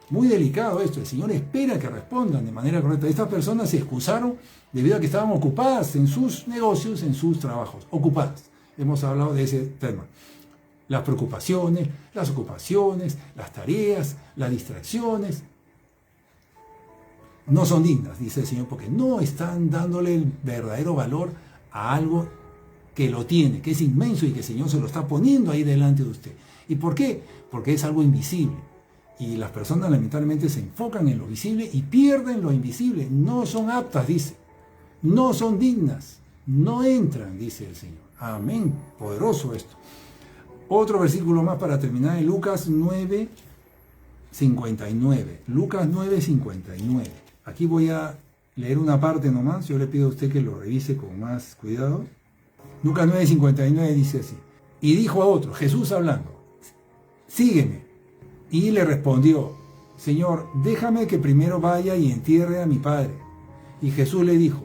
Muy delicado esto, el Señor espera que respondan de manera correcta. Estas personas se excusaron debido a que estaban ocupadas en sus negocios, en sus trabajos, ocupadas. Hemos hablado de ese tema. Las preocupaciones, las ocupaciones, las tareas, las distracciones, no son dignas, dice el Señor, porque no están dándole el verdadero valor a algo que lo tiene, que es inmenso y que el Señor se lo está poniendo ahí delante de usted. ¿Y por qué? Porque es algo invisible. Y las personas lamentablemente se enfocan en lo visible y pierden lo invisible. No son aptas, dice. No son dignas. No entran, dice el Señor. Amén. Poderoso esto. Otro versículo más para terminar, en Lucas 9:59. Lucas 9:59. Aquí voy a leer una parte nomás. Yo le pido a usted que lo revise con más cuidado. Lucas 9:59 dice así: y dijo a otro, Jesús hablando: sígueme. Y le respondió: Señor, déjame que primero vaya y entierre a mi padre. Y Jesús le dijo: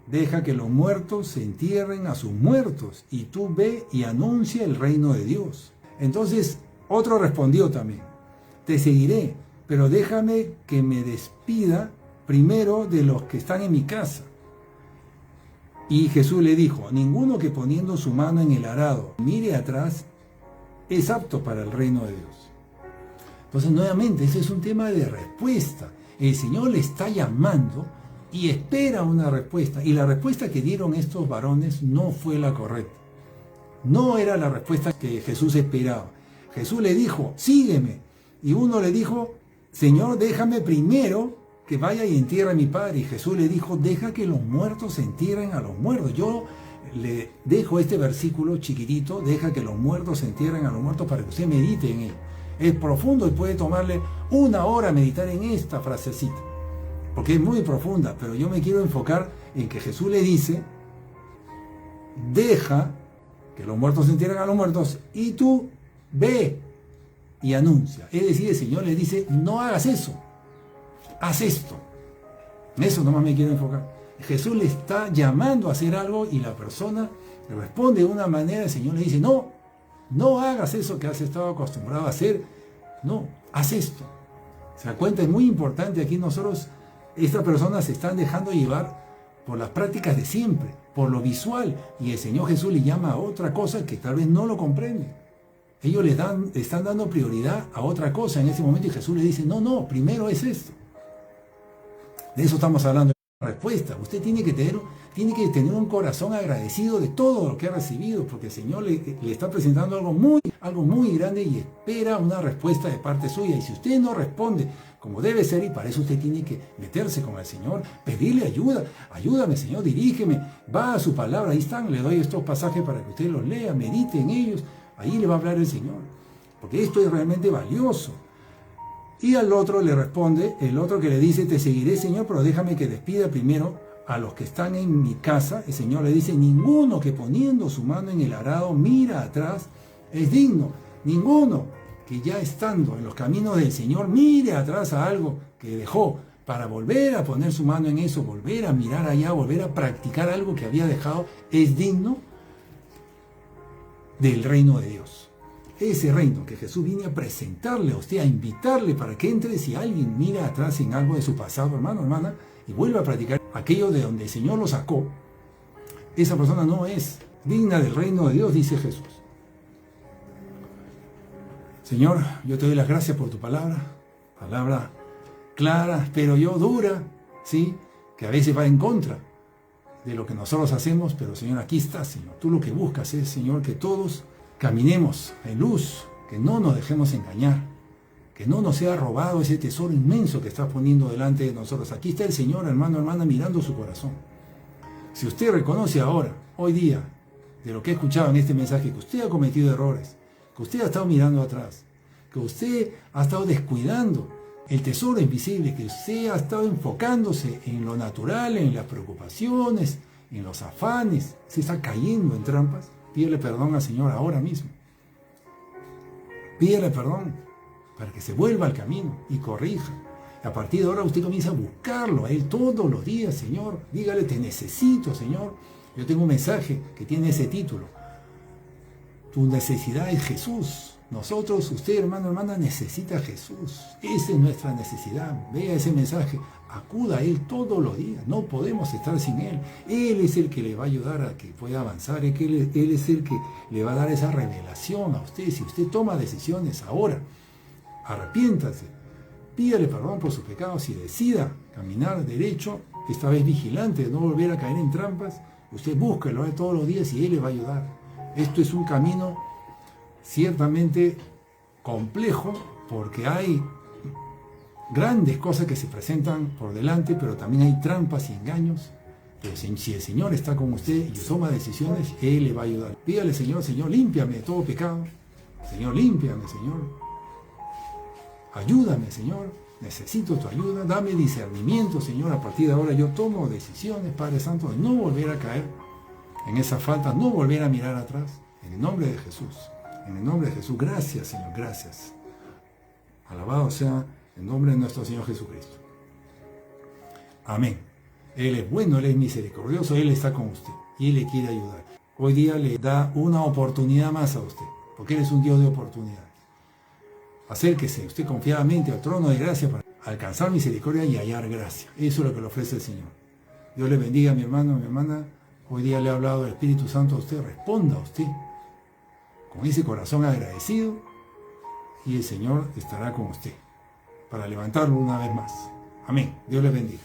deja que los muertos se entierren a sus muertos, y tú ve y anuncia el reino de Dios. Entonces otro respondió también: te seguiré, pero déjame que me despida primero de los que están en mi casa. Y Jesús le dijo: ninguno que poniendo su mano en el arado mire atrás es apto para el reino de Dios. Entonces, nuevamente, ese es un tema de respuesta. El Señor le está llamando y espera una respuesta. Y la respuesta que dieron estos varones no fue la correcta. No era la respuesta que Jesús esperaba. Jesús le dijo: sígueme. Y uno le dijo: Señor, déjame primero que vaya y entierre a mi padre. Y Jesús le dijo: deja que los muertos se entierren a los muertos. Yo le dejo este versículo chiquitito: deja que los muertos se entierren a los muertos, para que usted medite en él. Es profundo y puede tomarle una hora meditar en esta frasecita, porque es muy profunda, pero yo me quiero enfocar en que Jesús le dice: deja que los muertos se entierren a los muertos y tú ve y anuncia. Es decir, el Señor le dice, no hagas eso, haz esto. En eso nomás me quiero enfocar. Jesús le está llamando a hacer algo y la persona le responde de una manera, el Señor le dice, no, no hagas eso que has estado acostumbrado a hacer, no, haz esto. ¿Se da cuenta? Es muy importante aquí nosotros, estas personas se están dejando llevar por las prácticas de siempre, por lo visual, y el Señor Jesús le llama a otra cosa que tal vez no lo comprende. Ellos le están dando prioridad a otra cosa en ese momento y Jesús le dice, no, primero es esto. De eso estamos hablando. Respuesta, usted tiene que tener un corazón agradecido de todo lo que ha recibido, porque el Señor le está presentando algo muy grande y espera una respuesta de parte suya. Y si usted no responde como debe ser, y para eso usted tiene que meterse con el Señor, pedirle ayuda, ayúdame Señor, dirígeme, va a su palabra, ahí están, le doy estos pasajes para que usted los lea, medite en ellos, ahí le va a hablar el Señor, porque esto es realmente valioso. Y al otro le responde, el otro que le dice, te seguiré Señor, pero déjame que despida primero a los que están en mi casa. El Señor le dice, ninguno que poniendo su mano en el arado mira atrás es digno. Ninguno que ya estando en los caminos del Señor mire atrás a algo que dejó para volver a poner su mano en eso, volver a mirar allá, volver a practicar algo que había dejado, es digno del reino de Dios. Ese reino que Jesús viene a presentarle a usted, a invitarle para que entre. Si alguien mira atrás en algo de su pasado, hermano, hermana, y vuelve a practicar aquello de donde el Señor lo sacó, esa persona no es digna del reino de Dios, dice Jesús. Señor, yo te doy las gracias por tu palabra clara, pero yo dura, ¿sí? Que a veces va en contra de lo que nosotros hacemos, pero Señor, aquí estás, Señor. Tú lo que buscas es, Señor, que todos caminemos en luz, que no nos dejemos engañar, que no nos sea robado ese tesoro inmenso que estás poniendo delante de nosotros. Aquí está el Señor, hermano, hermana, mirando su corazón. Si usted reconoce ahora, hoy día, de lo que he escuchado en este mensaje, que usted ha cometido errores, que usted ha estado mirando atrás, que usted ha estado descuidando el tesoro invisible, que usted ha estado enfocándose en lo natural, en las preocupaciones, en los afanes, se está cayendo en trampas, pídele perdón al Señor ahora mismo. Pídele perdón para que se vuelva al camino y corrija. A partir de ahora usted comienza a buscarlo a Él todos los días, Señor. Dígale, te necesito, Señor. Yo tengo un mensaje que tiene ese título. Tu necesidad es Jesús. Nosotros, usted, hermano, hermana, necesita a Jesús. Esa es nuestra necesidad. Vea ese mensaje. Acuda a Él todos los días. No podemos estar sin Él. Él es el que le va a ayudar a que pueda avanzar. Él es el que le va a dar esa revelación a usted. Si usted toma decisiones ahora, arrepiéntase. Pídale perdón por sus pecados y decida caminar derecho, esta vez vigilante, de no volver a caer en trampas. Usted búsquelo todos los días y Él le va a ayudar. Esto es un camino ciertamente complejo porque hay grandes cosas que se presentan por delante, pero también hay trampas y engaños. Pero si el Señor está con usted y toma decisiones, Él le va a ayudar. Pídale, Señor, límpiame de todo pecado. Señor, límpiame, Señor. Ayúdame, Señor. Necesito tu ayuda. Dame discernimiento, Señor. A partir de ahora yo tomo decisiones, Padre Santo, de no volver a caer en esa falta, no volver a mirar atrás. En el nombre de Jesús. En el nombre de Jesús. Gracias, Señor. Gracias. Alabado sea el nombre de nuestro Señor Jesucristo. Amén. Él es bueno, Él es misericordioso, Él está con usted y Él le quiere ayudar. Hoy día le da una oportunidad más a usted, porque Él es un Dios de oportunidades. Acérquese usted confiadamente al trono de gracia para alcanzar misericordia y hallar gracia. Eso es lo que le ofrece el Señor. Dios le bendiga, mi hermano, mi hermana. Hoy día le ha hablado del Espíritu Santo a usted. Responda a usted con ese corazón agradecido y el Señor estará con usted para levantarlo una vez más. Amén. Dios le bendiga.